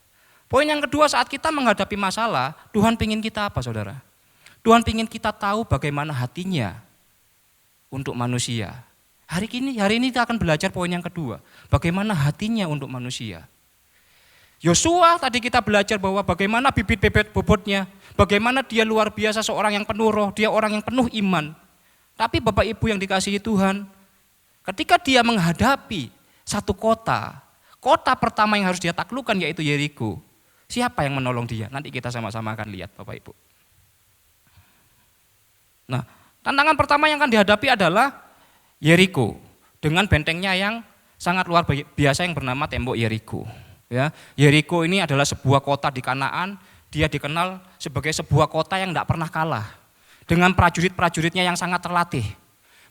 Poin yang kedua, saat kita menghadapi masalah, Tuhan pingin kita apa, saudara? Tuhan pingin kita tahu bagaimana hatinya untuk manusia. Hari ini kita akan belajar poin yang kedua, bagaimana hatinya untuk manusia. Yosua tadi kita belajar bahwa bagaimana bibit-bibit bobotnya, bagaimana dia luar biasa seorang yang penuh roh, dia orang yang penuh iman. Tapi Bapak Ibu yang dikasihi Tuhan, ketika dia menghadapi satu kota pertama yang harus dia taklukkan yaitu Yeriko. Siapa yang menolong dia? Nanti kita sama-sama akan lihat, Bapak Ibu. Nah, tantangan pertama yang akan dihadapi adalah Yeriko dengan bentengnya yang sangat luar biasa yang bernama tembok Yeriko. Ya, Yeriko ini adalah sebuah kota di Kanaan. Dia dikenal sebagai sebuah kota yang tidak pernah kalah dengan prajurit-prajuritnya yang sangat terlatih.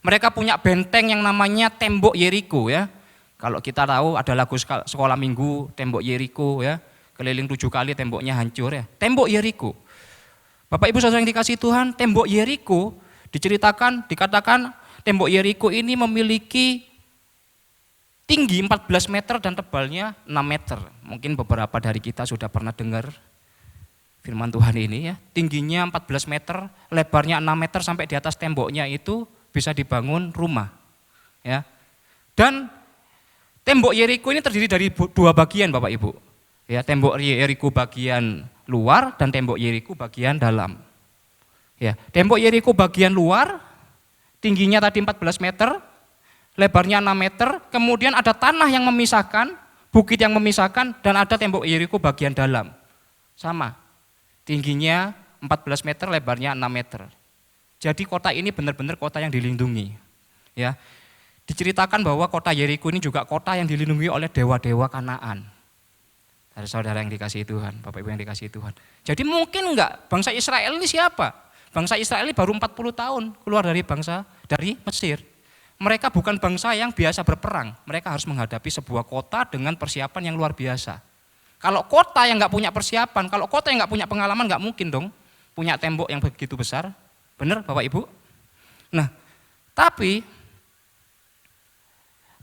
Mereka punya benteng yang namanya tembok Yeriko, ya. Kalau kita tahu ada lagu sekolah minggu, tembok Yeriko, ya, keliling 7 kali temboknya hancur, ya. Tembok Yeriko. Bapak Ibu Saudara yang dikasihi Tuhan, tembok Yeriko dikatakan tembok Yeriko ini memiliki tinggi 14 meter dan tebalnya 6 meter. Mungkin beberapa dari kita sudah pernah dengar firman Tuhan ini, ya. Tingginya 14 meter, lebarnya 6 meter, sampai di atas temboknya itu bisa dibangun rumah, ya. Dan tembok Yeriko ini terdiri dari 2 bagian, Bapak Ibu. Ya, tembok Yeriko bagian luar dan tembok Yeriko bagian dalam. Ya, tembok Yeriko bagian luar tingginya tadi 14 meter, lebarnya 6 meter, kemudian ada tanah yang memisahkan, bukit yang memisahkan, dan ada tembok Yeriko bagian dalam. Sama, tingginya 14 meter, lebarnya 6 meter. Jadi kota ini benar-benar kota yang dilindungi. Ya. Diceritakan bahwa kota Yeriko ini juga kota yang dilindungi oleh dewa-dewa Kanaan. Dari saudara yang dikasihi Tuhan, Bapak Ibu yang dikasihi Tuhan. Jadi mungkin enggak bangsa Israel ini siapa? Bangsa Israel ini baru 40 tahun keluar dari Mesir. Mereka bukan bangsa yang biasa berperang. Mereka harus menghadapi sebuah kota dengan persiapan yang luar biasa. Kalau kota yang enggak punya persiapan, kalau kota yang enggak punya pengalaman, enggak mungkin dong punya tembok yang begitu besar. Benar Bapak Ibu? Nah, tapi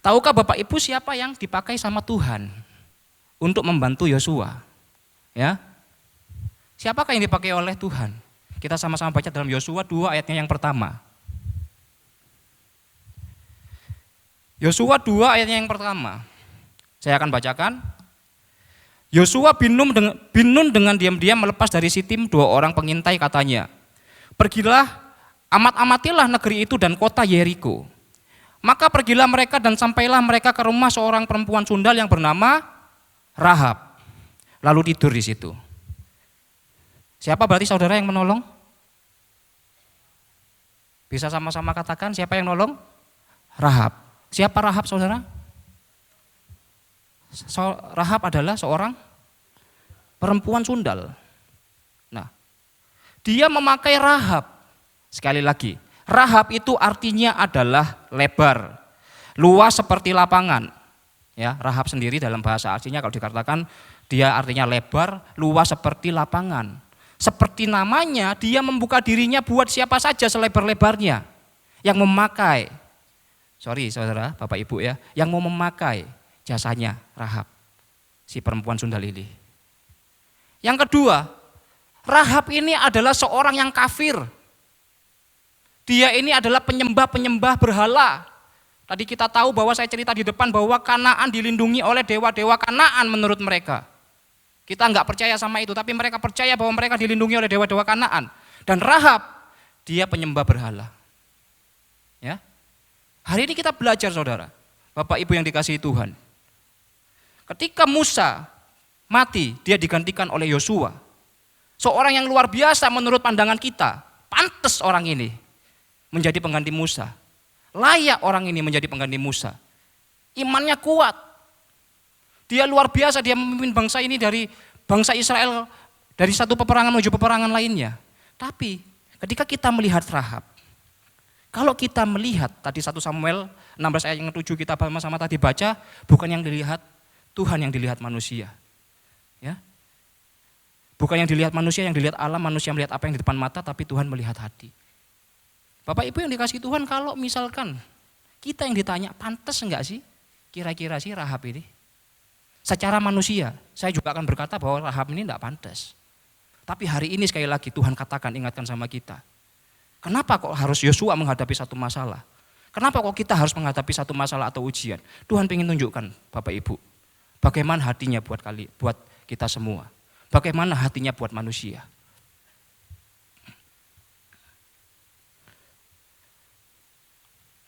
tahukah Bapak Ibu siapa yang dipakai sama Tuhan untuk membantu Yosua? Ya. Siapakah yang dipakai oleh Tuhan? Kita sama-sama baca dalam Yosua 2 ayatnya yang pertama. Yosua 2 ayatnya yang pertama. Saya akan bacakan. Yosua bin Nun dengan diam-diam melepas dari Sitim 2 orang pengintai, katanya, "Pergilah, amat-amatilah negeri itu dan kota Yeriko." Maka pergilah mereka dan sampailah mereka ke rumah seorang perempuan sundal yang bernama Rahab. Lalu tidur di situ. Siapa berarti saudara yang menolong? Bisa sama-sama katakan siapa yang nolong? Rahab. Siapa Rahab saudara? Rahab adalah seorang perempuan sundal. Nah, dia memakai Rahab. Sekali lagi, Rahab itu artinya adalah lebar, luas seperti lapangan. Ya, Rahab sendiri dalam bahasa aslinya kalau dikatakan dia artinya lebar, luas seperti lapangan. Seperti namanya, dia membuka dirinya buat siapa saja selebar-lebarnya yang memakai. Sorry saudara, Bapak Ibu ya, yang mau memakai jasanya Rahab, si perempuan sundal ini. Yang kedua, Rahab ini adalah seorang yang kafir. Dia ini adalah penyembah-penyembah berhala. Tadi kita tahu bahwa saya cerita di depan bahwa Kanaan dilindungi oleh dewa-dewa Kanaan menurut mereka. Kita enggak percaya sama itu, tapi mereka percaya bahwa mereka dilindungi oleh dewa-dewa Kanaan. Dan Rahab, dia penyembah berhala. Ya. Hari ini kita belajar saudara, Bapak Ibu yang dikasihi Tuhan. Ketika Musa mati, dia digantikan oleh Yosua. Seorang yang luar biasa menurut pandangan kita, pantas orang ini menjadi pengganti Musa. Layak orang ini menjadi pengganti Musa. Imannya kuat. Dia luar biasa, dia memimpin bangsa ini dari bangsa Israel dari satu peperangan menuju peperangan lainnya. Tapi ketika kita melihat Rahab, kalau kita melihat tadi 1 Samuel 16 ayat yang 7 kita sama-sama tadi baca, bukan yang dilihat Tuhan, yang dilihat manusia. Ya. Bukan yang dilihat manusia, yang dilihat alam, manusia melihat apa yang di depan mata, tapi Tuhan melihat hati. Bapak Ibu yang dikasihi Tuhan, kalau misalkan kita yang ditanya, pantas enggak sih kira-kira sih Rahab ini? Secara manusia, saya juga akan berkata bahwa Rahab ini enggak pantas. Tapi hari ini sekali lagi Tuhan katakan, ingatkan sama kita. Kenapa kok harus Yosua menghadapi satu masalah? Kenapa kok kita harus menghadapi satu masalah atau ujian? Tuhan ingin tunjukkan Bapak Ibu, bagaimana hatinya buat kita semua. Bagaimana hatinya buat manusia.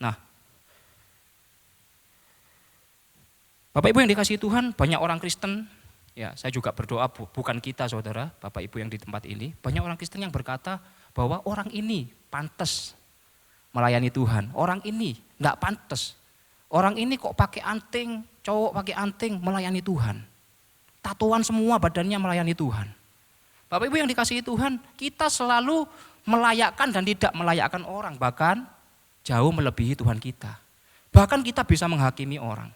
Nah, Bapak Ibu yang dikasihi Tuhan, banyak orang Kristen, ya saya juga berdoa, bukan kita saudara, Bapak Ibu yang di tempat ini, banyak orang Kristen yang berkata bahwa orang ini pantas melayani Tuhan, orang ini enggak pantas, orang ini kok pakai anting, cowok pakai anting melayani Tuhan, tatoan semua badannya melayani Tuhan. Bapak Ibu yang dikasihi Tuhan, kita selalu melayakkan dan tidak melayakkan orang, bahkan jauh melebihi Tuhan kita. Bahkan kita bisa menghakimi orang.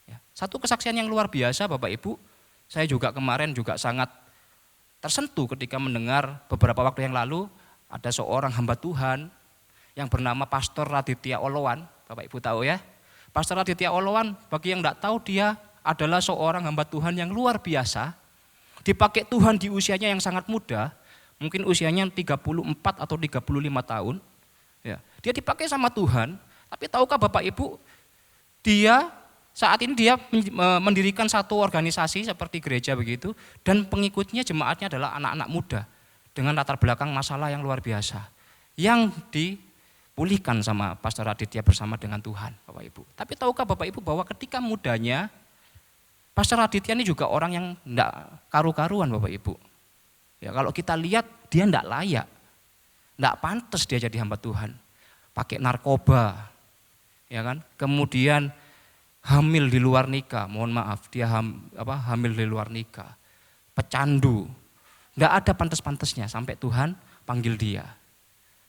Ya, satu kesaksian yang luar biasa Bapak Ibu, saya juga kemarin juga sangat tersentuh ketika mendengar beberapa waktu yang lalu ada seorang hamba Tuhan yang bernama Pastor Raditya Olowan, Bapak Ibu tahu ya. Pastor Raditya Olowan, bagi yang tidak tahu, dia adalah seorang hamba Tuhan yang luar biasa, dipakai Tuhan di usianya yang sangat muda, mungkin usianya 34 atau 35 tahun. Ya, dia dipakai sama Tuhan, tapi tahukah Bapak Ibu, saat ini dia mendirikan satu organisasi seperti gereja begitu, dan pengikutnya jemaatnya adalah anak-anak muda dengan latar belakang masalah yang luar biasa, yang dipulihkan sama Pastor Raditya bersama dengan Tuhan, Bapak Ibu. Tapi tahukah Bapak Ibu bahwa ketika mudanya, Pastor Raditya ini juga orang yang enggak karu-karuan Bapak Ibu. Ya, kalau kita lihat dia enggak layak, enggak pantas dia jadi hamba Tuhan. Pakai narkoba, ya kan? Kemudian hamil di luar nikah, mohon maaf, dia hamil di luar nikah, pecandu. Enggak ada pantas-pantasnya sampai Tuhan panggil dia.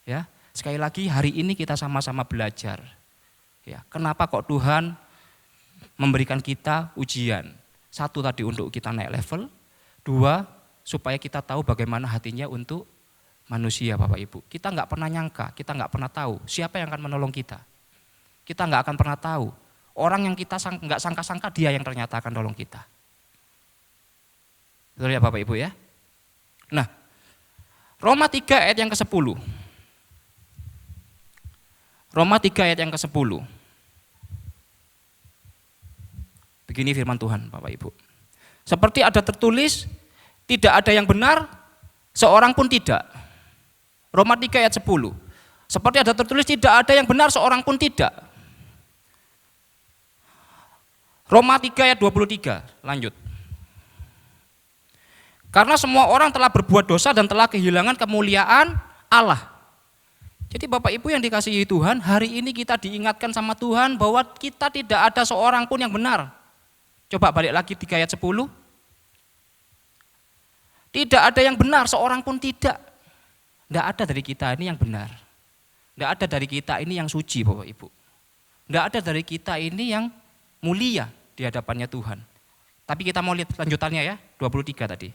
Ya, sekali lagi hari ini kita sama-sama belajar. Ya, kenapa kok Tuhan memberikan kita ujian? Satu tadi untuk kita naik level, dua supaya kita tahu bagaimana hatinya untuk manusia, Bapak Ibu. Kita nggak pernah nyangka, kita nggak pernah tahu siapa yang akan menolong kita. Kita nggak akan pernah tahu orang yang kita nggak sangka-sangka dia yang ternyata akan nolong kita. Betul ya Bapak Ibu ya? Nah, Roma 3 ayat yang ke-10. Roma 3 ayat yang ke-10. Begini firman Tuhan Bapak Ibu. Seperti ada tertulis, tidak ada yang benar, seorang pun tidak. Roma 3 ayat 10. Seperti ada tertulis, tidak ada yang benar, seorang pun tidak. Roma 3 ayat 23, lanjut. Karena semua orang telah berbuat dosa dan telah kehilangan kemuliaan Allah. Jadi Bapak Ibu yang dikasihi Tuhan, hari ini kita diingatkan sama Tuhan bahwa kita tidak ada seorang pun yang benar. Coba balik lagi 3 ayat 10. Tidak ada yang benar, seorang pun tidak. Tidak ada dari kita ini yang benar. Tidak ada dari kita ini yang suci Bapak Ibu. Tidak ada dari kita ini yang mulia di hadapannya Tuhan. Tapi kita mau lihat lanjutannya ya, 23 tadi.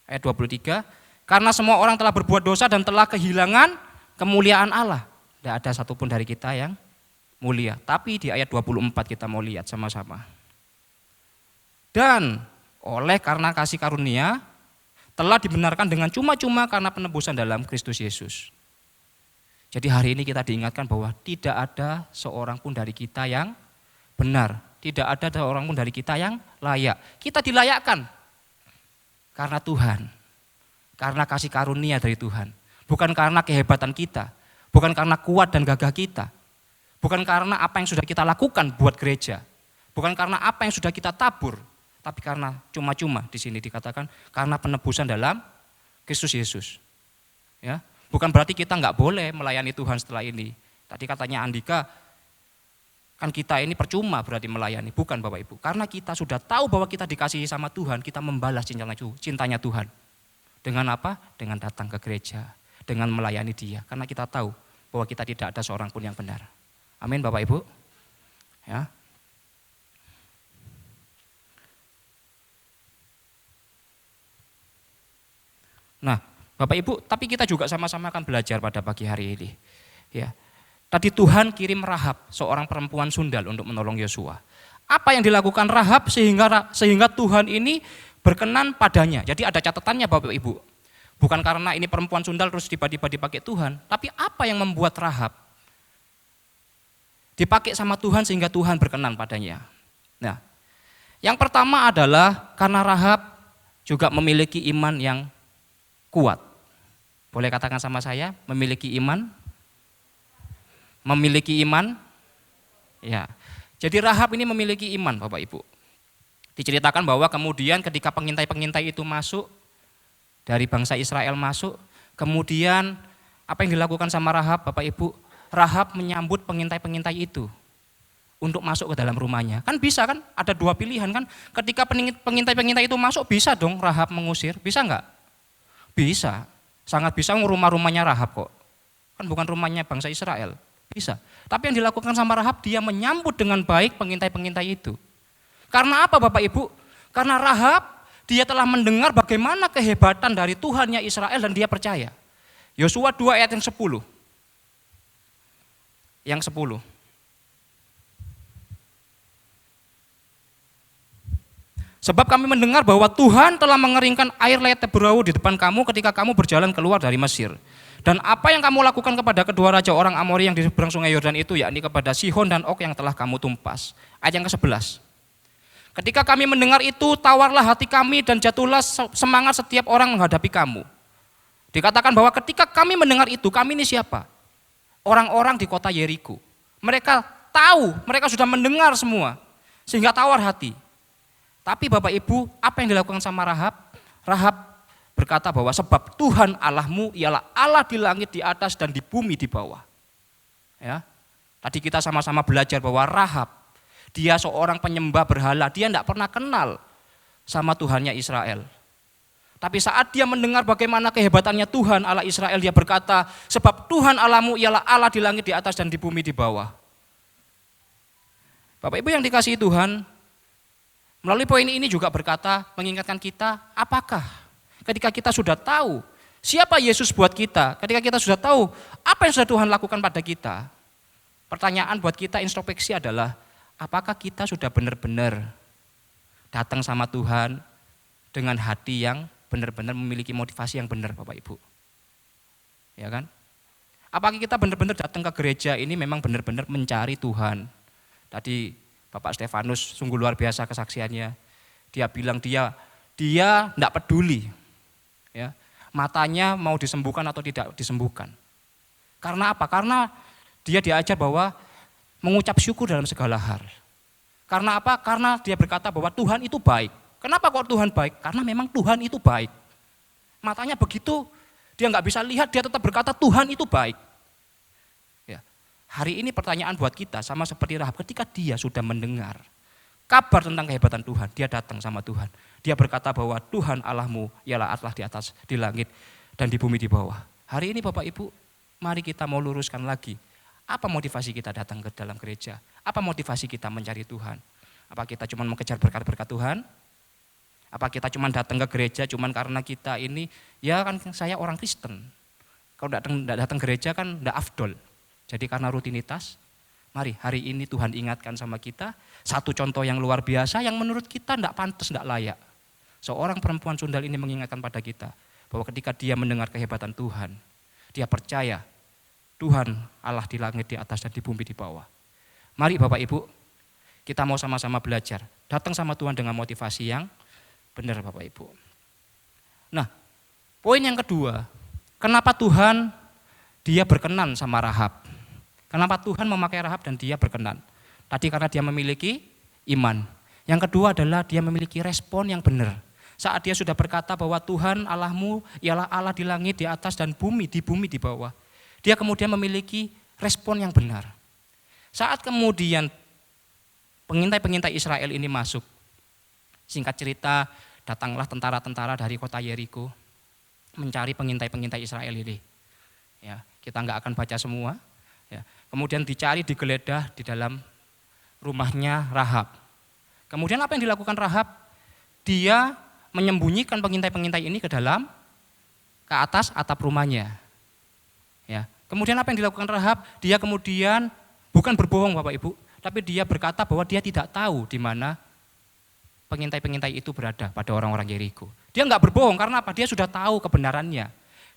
Ayat 23, karena semua orang telah berbuat dosa dan telah kehilangan kemuliaan Allah. Tidak ada satupun dari kita yang mulia. Tapi di ayat 24 kita mau lihat sama-sama. Dan oleh karena kasih karunia telah dibenarkan dengan cuma-cuma karena penebusan dalam Kristus Yesus. Jadi hari ini kita diingatkan bahwa tidak ada seorang pun dari kita yang benar. Tidak ada seorang pun dari kita yang layak. Kita dilayakkan karena Tuhan, karena kasih karunia dari Tuhan. Bukan karena kehebatan kita, bukan karena kuat dan gagah kita. Bukan karena apa yang sudah kita lakukan buat gereja. Bukan karena apa yang sudah kita tabur. Tapi karena cuma-cuma di sini dikatakan karena penebusan dalam Kristus Yesus. Ya, bukan berarti kita nggak boleh melayani Tuhan setelah ini. Tadi katanya Andika, kan kita ini percuma berarti melayani. Bukan Bapak Ibu, karena kita sudah tahu bahwa kita dikasihi sama Tuhan, kita membalas cintanya Tuhan. Dengan apa? Dengan datang ke gereja, dengan melayani Dia. Karena kita tahu bahwa kita tidak ada seorang pun yang benar. Amin Bapak Ibu. Ya. Nah, Bapak Ibu, tapi kita juga sama-sama akan belajar pada pagi hari ini. Ya. Tadi Tuhan kirim Rahab, seorang perempuan sundal untuk menolong Yosua. Apa yang dilakukan Rahab sehingga Tuhan ini berkenan padanya. Jadi ada catatannya Bapak Ibu. Bukan karena ini perempuan sundal terus tiba-tiba dipakai Tuhan, tapi apa yang membuat Rahab dipakai sama Tuhan sehingga Tuhan berkenan padanya. Nah, yang pertama adalah karena Rahab juga memiliki iman yang kuat. Boleh katakan sama saya, memiliki iman? Memiliki iman? Ya. Jadi Rahab ini memiliki iman Bapak Ibu. Diceritakan bahwa kemudian ketika pengintai-pengintai itu masuk, dari bangsa Israel masuk, kemudian apa yang dilakukan sama Rahab Bapak Ibu? Rahab menyambut pengintai-pengintai itu untuk masuk ke dalam rumahnya. Kan bisa kan, ada dua pilihan kan, ketika pengintai-pengintai itu masuk bisa dong Rahab mengusir, bisa enggak? Bisa, sangat bisa rumah-rumahnya Rahab kok. Kan bukan rumahnya bangsa Israel, bisa. Tapi yang dilakukan sama Rahab, dia menyambut dengan baik pengintai-pengintai itu. Karena apa Bapak Ibu? Karena Rahab, dia telah mendengar bagaimana kehebatan dari Tuhannya Israel dan dia percaya. Yosua 2 ayat yang 10. Yang 10. Sebab kami mendengar bahwa Tuhan telah mengeringkan air Laut Teberau di depan kamu ketika kamu berjalan keluar dari Mesir. Dan apa yang kamu lakukan kepada kedua raja orang Amori yang di seberang sungai Yordan itu, yakni kepada Sihon dan Og yang telah kamu tumpas. Ayat yang ke-11. Ketika kami mendengar itu, tawarlah hati kami dan jatuhlah semangat setiap orang menghadapi kamu. Dikatakan bahwa ketika kami mendengar itu, kami ini siapa? Orang-orang di kota Yeriko. Mereka tahu, mereka sudah mendengar semua, sehingga tawar hati. Tapi Bapak Ibu, apa yang dilakukan sama Rahab? Rahab berkata bahwa sebab Tuhan Allahmu ialah Allah di langit di atas dan di bumi di bawah. Ya. Tadi kita sama-sama belajar bahwa Rahab, dia seorang penyembah berhala, dia tidak pernah kenal sama Tuhannya Israel. Tapi saat dia mendengar bagaimana kehebatannya Tuhan Allah Israel, dia berkata, sebab Tuhan Allahmu ialah Allah di langit di atas dan di bumi di bawah. Bapak Ibu yang dikasihi Tuhan, melalui poin ini juga berkata, mengingatkan kita, apakah ketika kita sudah tahu siapa Yesus buat kita, ketika kita sudah tahu apa yang sudah Tuhan lakukan pada kita, pertanyaan buat kita introspeksi adalah, apakah kita sudah benar-benar datang sama Tuhan dengan hati yang benar-benar memiliki motivasi yang benar, Bapak Ibu? Ya kan? Apakah kita benar-benar datang ke gereja ini memang benar-benar mencari Tuhan? Tadi Bapak Stefanus sungguh luar biasa kesaksiannya. Dia bilang dia tidak peduli, ya, matanya mau disembuhkan atau tidak disembuhkan. Karena apa? Karena dia diajar bahwa mengucap syukur dalam segala hal. Karena apa? Karena dia berkata bahwa Tuhan itu baik. Kenapa kok Tuhan baik? Karena memang Tuhan itu baik. Matanya begitu, dia nggak bisa lihat, dia tetap berkata Tuhan itu baik. Ya. Hari ini pertanyaan buat kita sama seperti Rahab, ketika dia sudah mendengar kabar tentang kehebatan Tuhan, dia datang sama Tuhan. Dia berkata bahwa Tuhan Allahmu ialah Allah di atas, di langit, dan di bumi di bawah. Hari ini Bapak Ibu, mari kita mau luruskan lagi. Apa motivasi kita datang ke dalam gereja? Apa motivasi kita mencari Tuhan? Apa kita cuma mengejar berkat-berkat Tuhan? Apa kita cuma datang ke gereja cuma karena kita ini, ya kan saya orang Kristen. Kalau tidak datang gereja kan tidak afdol. Jadi karena rutinitas, mari hari ini Tuhan ingatkan sama kita, satu contoh yang luar biasa yang menurut kita tidak pantas, tidak layak. Seorang perempuan sundal ini mengingatkan pada kita, bahwa ketika dia mendengar kehebatan Tuhan, dia percaya Tuhan Allah di langit di atas dan di bumi di bawah. Mari Bapak Ibu, kita mau sama-sama belajar, datang sama Tuhan dengan motivasi yang benar Bapak Ibu. Nah, poin yang kedua, kenapa Tuhan dia berkenan sama Rahab? Kenapa Tuhan memakai Rahab dan dia berkenan? Tadi karena dia memiliki iman. Yang kedua adalah dia memiliki respon yang benar. Saat dia sudah berkata bahwa Tuhan Allahmu ialah Allah di langit di atas dan di bumi di bawah. Dia kemudian memiliki respon yang benar. Saat kemudian pengintai-pengintai Israel ini masuk, singkat cerita, datanglah tentara-tentara dari kota Yeriko mencari pengintai-pengintai Israel ini. Ya, kita nggak akan baca semua. Ya. Kemudian dicari, digeledah di dalam rumahnya Rahab. Kemudian apa yang dilakukan Rahab? Dia menyembunyikan pengintai-pengintai ini ke atas atap rumahnya. Ya. Kemudian apa yang dilakukan Rahab? Dia kemudian bukan berbohong Bapak Ibu, tapi dia berkata bahwa dia tidak tahu di mana pengintai-pengintai itu berada pada orang-orang Yeriko. Dia nggak berbohong karena apa? Dia sudah tahu kebenarannya.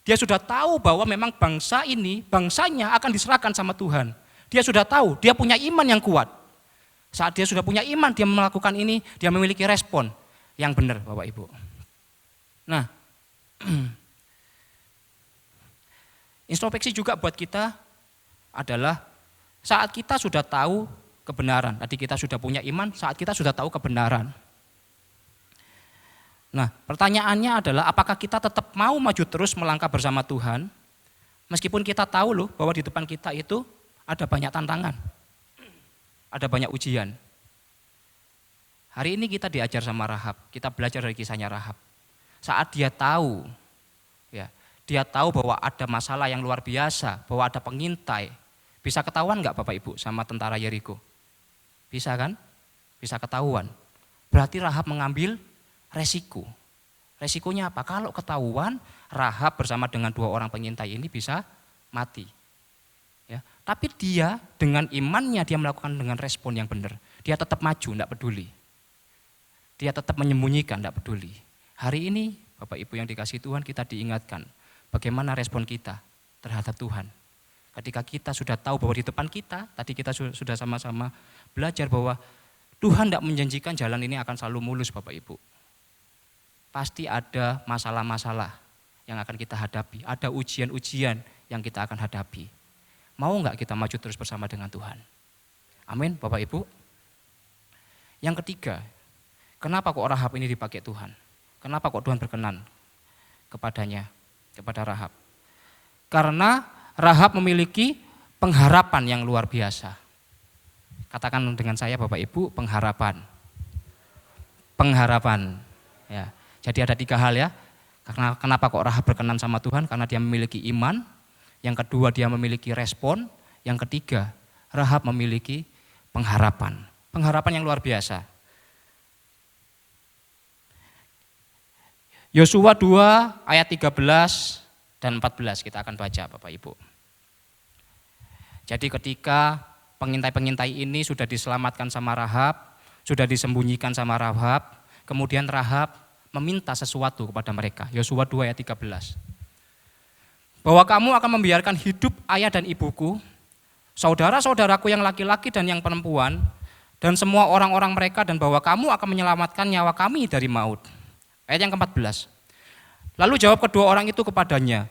Dia sudah tahu bahwa memang bangsanya akan diserahkan sama Tuhan. Dia sudah tahu, dia punya iman yang kuat. Saat dia sudah punya iman, dia melakukan ini, dia memiliki respon yang benar Bapak Ibu. Nah, introspeksi juga buat kita adalah saat kita sudah tahu kebenaran, tadi kita sudah punya iman, saat kita sudah tahu kebenaran. Nah, pertanyaannya adalah apakah kita tetap mau maju terus melangkah bersama Tuhan, meskipun kita tahu loh bahwa di depan kita itu ada banyak tantangan, ada banyak ujian. Hari ini kita diajar sama Rahab, kita belajar dari kisahnya Rahab. Saat dia tahu, ya, dia tahu bahwa ada masalah yang luar biasa, bahwa ada pengintai. Bisa ketahuan nggak Bapak Ibu sama tentara Yeriko? Bisa kan? Bisa ketahuan. Berarti Rahab mengambil resiko. Resikonya apa? Kalau ketahuan, Rahab bersama dengan 2 orang pengintai ini bisa mati. Ya, tapi dia dengan imannya dia melakukan dengan respon yang benar. Dia tetap maju, tidak peduli. Dia tetap menyembunyikan, tidak peduli. Hari ini Bapak Ibu yang dikasihi Tuhan, kita diingatkan bagaimana respon kita terhadap Tuhan. Ketika kita sudah tahu bahwa di depan kita, tadi kita sudah sama-sama belajar bahwa Tuhan tidak menjanjikan jalan ini akan selalu mulus Bapak Ibu. Pasti ada masalah-masalah yang akan kita hadapi, ada ujian-ujian yang kita akan hadapi. Mau nggak kita maju terus bersama dengan Tuhan? Amin Bapak Ibu. Yang ketiga, kenapa kok Rahab ini dipakai Tuhan? Kenapa kok Tuhan berkenan kepada Rahab? Karena Rahab memiliki pengharapan yang luar biasa. Katakan dengan saya Bapak Ibu, pengharapan. Pengharapan. Ya. Jadi ada 3 hal ya. Karena kenapa kok Rahab berkenan sama Tuhan? Karena dia memiliki iman. Yang kedua dia memiliki respon. Yang ketiga Rahab memiliki pengharapan. Pengharapan yang luar biasa. Yosua 2 ayat 13 dan 14 kita akan baca Bapak Ibu. Jadi ketika pengintai-pengintai ini sudah diselamatkan sama Rahab, sudah disembunyikan sama Rahab, kemudian Rahab meminta sesuatu kepada mereka. Yosua 2 ayat 13. Bahwa kamu akan membiarkan hidup ayah dan ibuku, saudara-saudaraku yang laki-laki dan yang perempuan, dan semua orang-orang mereka, dan bahwa kamu akan menyelamatkan nyawa kami dari maut. Ayat yang ke-14. Lalu jawab kedua orang itu kepadanya,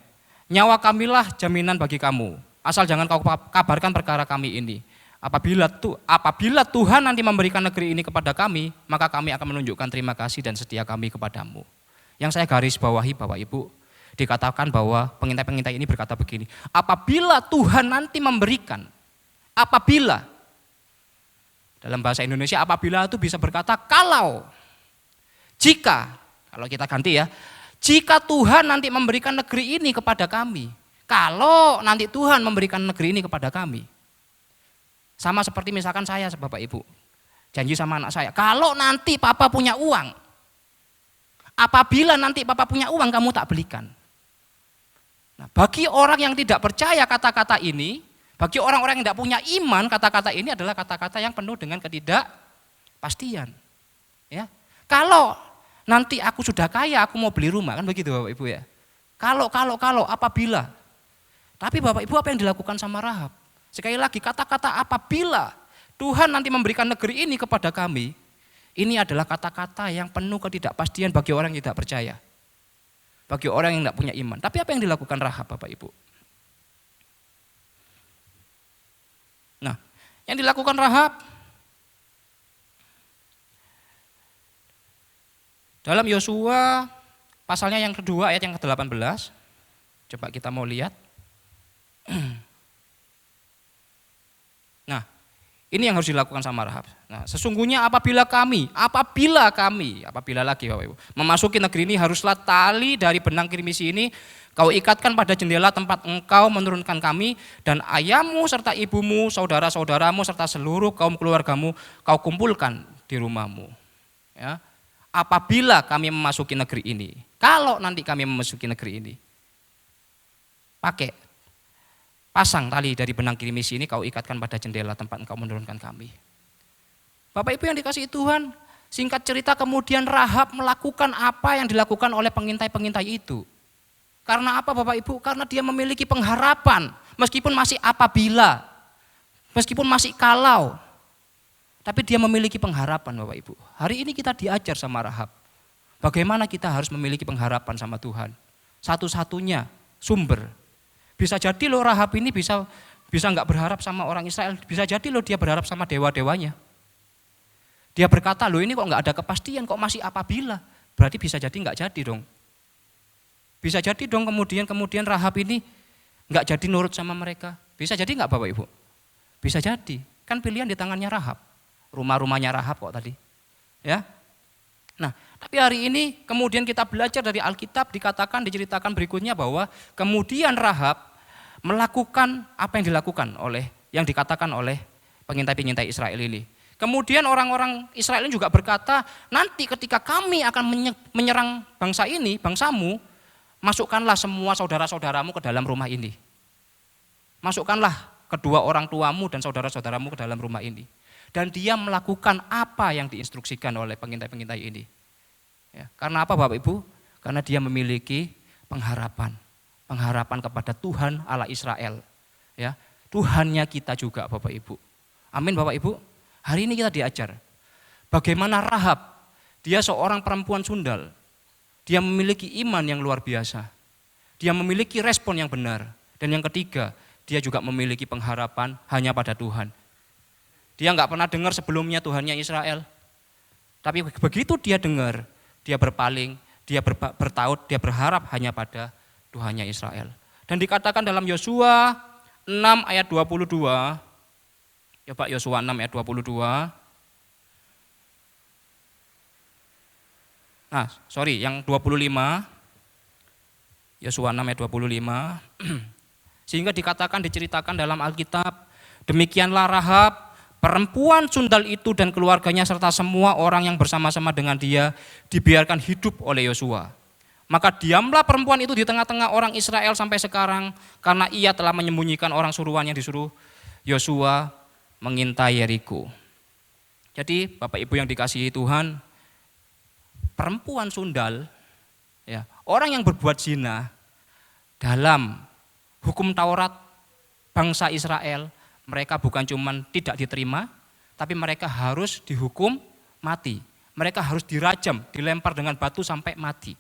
nyawa kamilah jaminan bagi kamu, asal jangan kau kabarkan perkara kami ini. Apabila Tuhan nanti memberikan negeri ini kepada kami, maka kami akan menunjukkan terima kasih dan setia kami kepadamu. Yang saya garis bawahi Bapak Ibu, dikatakan bahwa pengintai-pengintai ini berkata begini, apabila Tuhan nanti memberikan, apabila, dalam bahasa Indonesia apabila itu bisa berkata kalau, jika, kalau kita ganti ya, jika Tuhan nanti memberikan negeri ini kepada kami, kalau nanti Tuhan memberikan negeri ini kepada kami. Sama seperti misalkan saya Bapak Ibu, janji sama anak saya, kalau nanti papa punya uang, apabila nanti papa punya uang kamu tak belikan. Nah, bagi orang yang tidak percaya kata-kata ini, bagi orang-orang yang tidak punya iman, kata-kata ini adalah kata-kata yang penuh dengan ketidakpastian. Ya, kalau nanti aku sudah kaya, aku mau beli rumah, kan begitu Bapak Ibu ya. Kalau, apabila. Tapi Bapak Ibu apa yang dilakukan sama Rahab? Sekali lagi kata-kata apabila Tuhan nanti memberikan negeri ini kepada kami, ini adalah kata-kata yang penuh ketidakpastian bagi orang yang tidak percaya. Bagi orang yang tidak punya iman. Tapi apa yang dilakukan Rahab Bapak Ibu? Nah, yang dilakukan Rahab dalam Yosua pasalnya yang kedua ayat yang ke-18. Coba kita mau lihat. Nah, ini yang harus dilakukan sama Rahab. Nah, sesungguhnya apabila lagi Bapak Ibu, memasuki negeri ini haruslah tali dari benang kirmisi ini kau ikatkan pada jendela tempat engkau menurunkan kami, dan ayahmu serta ibumu, saudara-saudaramu serta seluruh kaum keluargamu kau kumpulkan di rumahmu. Ya. Apabila kami memasuki negeri ini, kalau nanti kami memasuki negeri ini, pasang tali dari benang kirmisi ini kau ikatkan pada jendela tempat engkau menurunkan kami. Bapak Ibu yang dikasihi Tuhan, singkat cerita kemudian Rahab melakukan apa yang dilakukan oleh pengintai-pengintai itu. Karena apa Bapak Ibu? Karena dia memiliki pengharapan, meskipun masih apabila, meskipun masih kalau, tapi dia memiliki pengharapan Bapak Ibu. Hari ini kita diajar sama Rahab, bagaimana kita harus memiliki pengharapan sama Tuhan. Satu-satunya sumber. Bisa jadi loh Rahab ini bisa nggak berharap sama orang Israel, bisa jadi loh dia berharap sama dewa-dewanya. Dia berkata loh ini kok nggak ada kepastian, kok masih apabila, berarti bisa jadi nggak jadi dong. Bisa jadi dong kemudian Rahab ini nggak jadi nurut sama mereka. Bisa jadi nggak Bapak Ibu? Bisa jadi, kan pilihan di tangannya Rahab, rumah-rumahnya Rahab kok tadi, ya. Nah, tapi hari ini kemudian kita belajar dari Alkitab diceritakan berikutnya bahwa kemudian Rahab melakukan apa yang dilakukan yang dikatakan oleh pengintai-pengintai Israel ini. Kemudian orang-orang Israel ini juga berkata, nanti ketika kami akan menyerang bangsa ini, bangsamu, masukkanlah semua saudara-saudaramu ke dalam rumah ini. Masukkanlah kedua orang tuamu dan saudara-saudaramu ke dalam rumah ini. Dan dia melakukan apa yang diinstruksikan oleh pengintai-pengintai ini. Ya, karena apa Bapak Ibu? Karena dia memiliki pengharapan kepada Tuhan Allah Israel. Ya, Tuhannya kita juga Bapak Ibu. Amin Bapak Ibu. Hari ini kita diajar bagaimana Rahab, dia seorang perempuan sundal. Dia memiliki iman yang luar biasa. Dia memiliki respon yang benar. Dan yang ketiga, dia juga memiliki pengharapan hanya pada Tuhan. Dia nggak pernah dengar sebelumnya Tuhannya Israel. Tapi begitu dia dengar, dia berpaling, dia bertaut, dia berharap hanya pada Tuhannya Israel. Dan dikatakan dalam Yosua 6 ayat 22. Coba Yosua 6 ayat 22. Nah, sorry, yang 25. Yosua 6 ayat 25. Sehingga diceritakan dalam Alkitab, demikianlah Rahab, perempuan sundal itu dan keluarganya serta semua orang yang bersama-sama dengan dia dibiarkan hidup oleh Yosua. Maka diamlah perempuan itu di tengah-tengah orang Israel sampai sekarang, karena ia telah menyembunyikan orang suruhan yang disuruh Yosua mengintai Yeriko. Jadi Bapak Ibu yang dikasihi Tuhan, perempuan sundal, ya, orang yang berbuat zina dalam hukum Taurat bangsa Israel, mereka bukan cuma tidak diterima, tapi mereka harus dihukum mati. Mereka harus dirajam, dilempar dengan batu sampai mati.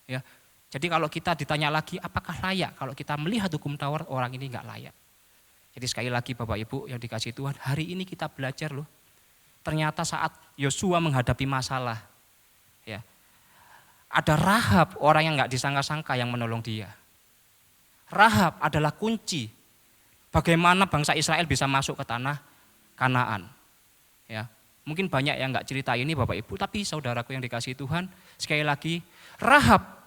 Ya, jadi kalau kita ditanya lagi, apakah layak? Kalau kita melihat hukum Taurat, orang ini enggak layak. Jadi sekali lagi Bapak Ibu yang dikasihi Tuhan, hari ini kita belajar loh. Ternyata saat Yosua menghadapi masalah, ya, ada Rahab, orang yang enggak disangka-sangka yang menolong dia. Rahab adalah kunci bagaimana bangsa Israel bisa masuk ke tanah Kanaan. Ya, mungkin banyak yang enggak cerita ini Bapak Ibu, tapi saudaraku yang dikasihi Tuhan, sekali lagi, Rahab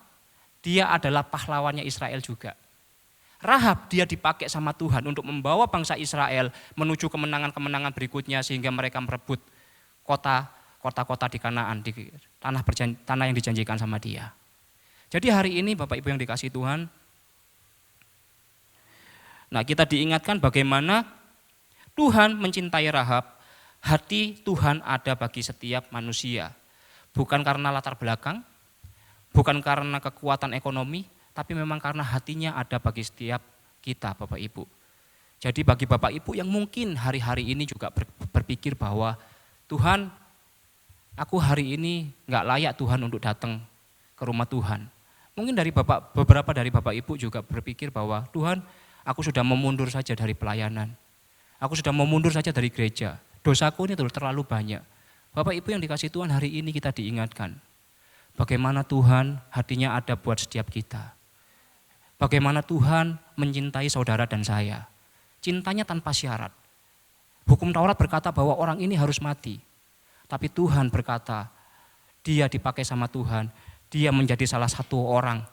dia adalah pahlawannya Israel juga. Rahab dia dipakai sama Tuhan untuk membawa bangsa Israel menuju kemenangan-kemenangan berikutnya sehingga mereka merebut kota-kota di Kanaan, di tanah yang dijanjikan sama dia. Jadi hari ini Bapak Ibu yang dikasihi Tuhan, nah kita diingatkan bagaimana Tuhan mencintai Rahab, hati Tuhan ada bagi setiap manusia. Bukan karena latar belakang, bukan karena kekuatan ekonomi, tapi memang karena hatinya ada bagi setiap kita Bapak Ibu. Jadi bagi Bapak Ibu yang mungkin hari-hari ini juga berpikir bahwa Tuhan, aku hari ini enggak layak Tuhan untuk datang ke rumah Tuhan. Mungkin beberapa dari Bapak Ibu juga berpikir bahwa Tuhan, aku sudah mau mundur saja dari pelayanan. Aku sudah mau mundur saja dari gereja. Dosaku ini terlalu banyak. Bapak Ibu yang dikasihi Tuhan, hari ini kita diingatkan bagaimana Tuhan hatinya ada buat setiap kita. Bagaimana Tuhan mencintai saudara dan saya. Cintanya tanpa syarat. Hukum Taurat berkata bahwa orang ini harus mati. Tapi Tuhan berkata, dia dipakai sama Tuhan. Dia menjadi salah satu orang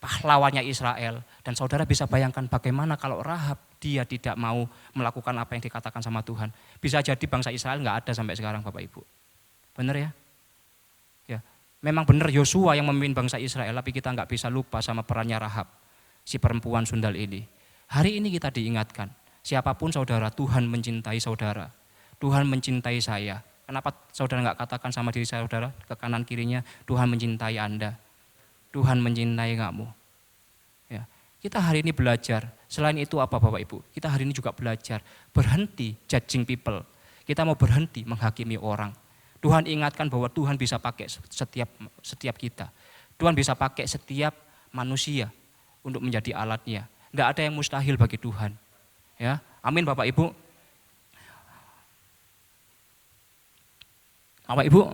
pahlawannya Israel. Dan saudara bisa bayangkan bagaimana kalau Rahab dia tidak mau melakukan apa yang dikatakan sama Tuhan. Bisa jadi bangsa Israel enggak ada sampai sekarang Bapak Ibu. Benar ya? Memang benar Yosua yang memimpin bangsa Israel, tapi kita enggak bisa lupa sama perannya Rahab, si perempuan sundal ini. Hari ini kita diingatkan, siapapun saudara, Tuhan mencintai saudara. Tuhan mencintai saya. Kenapa saudara enggak katakan sama diri saudara ke kanan kirinya, Tuhan mencintai Anda. Tuhan mencintai kamu. Ya. Kita hari ini belajar, selain itu apa Bapak Ibu? Kita hari ini juga belajar, berhenti judging people. Kita mau berhenti menghakimi orang. Tuhan ingatkan bahwa Tuhan bisa pakai setiap kita. Tuhan bisa pakai setiap manusia untuk menjadi alatnya. Enggak ada yang mustahil bagi Tuhan. Ya, amin Bapak Ibu. Bapak Ibu.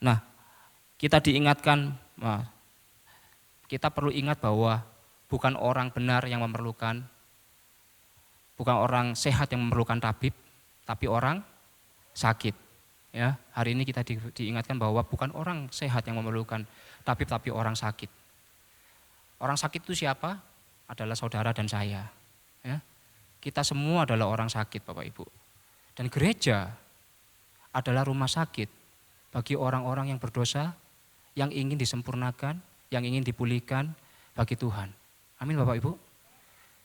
Nah, kita diingatkan, kita perlu ingat bahwa bukan orang benar yang memerlukan, bukan orang sehat yang memerlukan tabib, tapi orang sakit. Ya, hari ini kita diingatkan bahwa bukan orang sehat yang memerlukan tabib, tapi orang sakit. Orang sakit itu siapa? Adalah saudara dan saya. Ya, kita semua adalah orang sakit Bapak Ibu. Dan gereja adalah rumah sakit bagi orang-orang yang berdosa, yang ingin disempurnakan, yang ingin dipulihkan bagi Tuhan. Amin Bapak Ibu.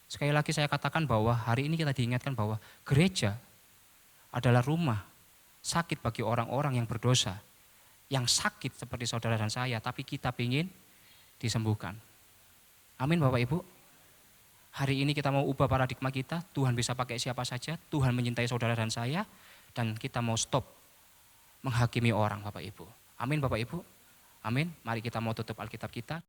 Sekali lagi saya katakan bahwa hari ini kita diingatkan bahwa gereja adalah rumah sakit bagi orang-orang yang berdosa, yang sakit seperti saudara dan saya, tapi kita ingin disembuhkan. Amin Bapak Ibu. Hari ini kita mau ubah paradigma kita, Tuhan bisa pakai siapa saja, Tuhan mencintai saudara dan saya, dan kita mau stop menghakimi orang Bapak Ibu. Amin Bapak Ibu. Amin. Mari kita mau tutup Alkitab kita.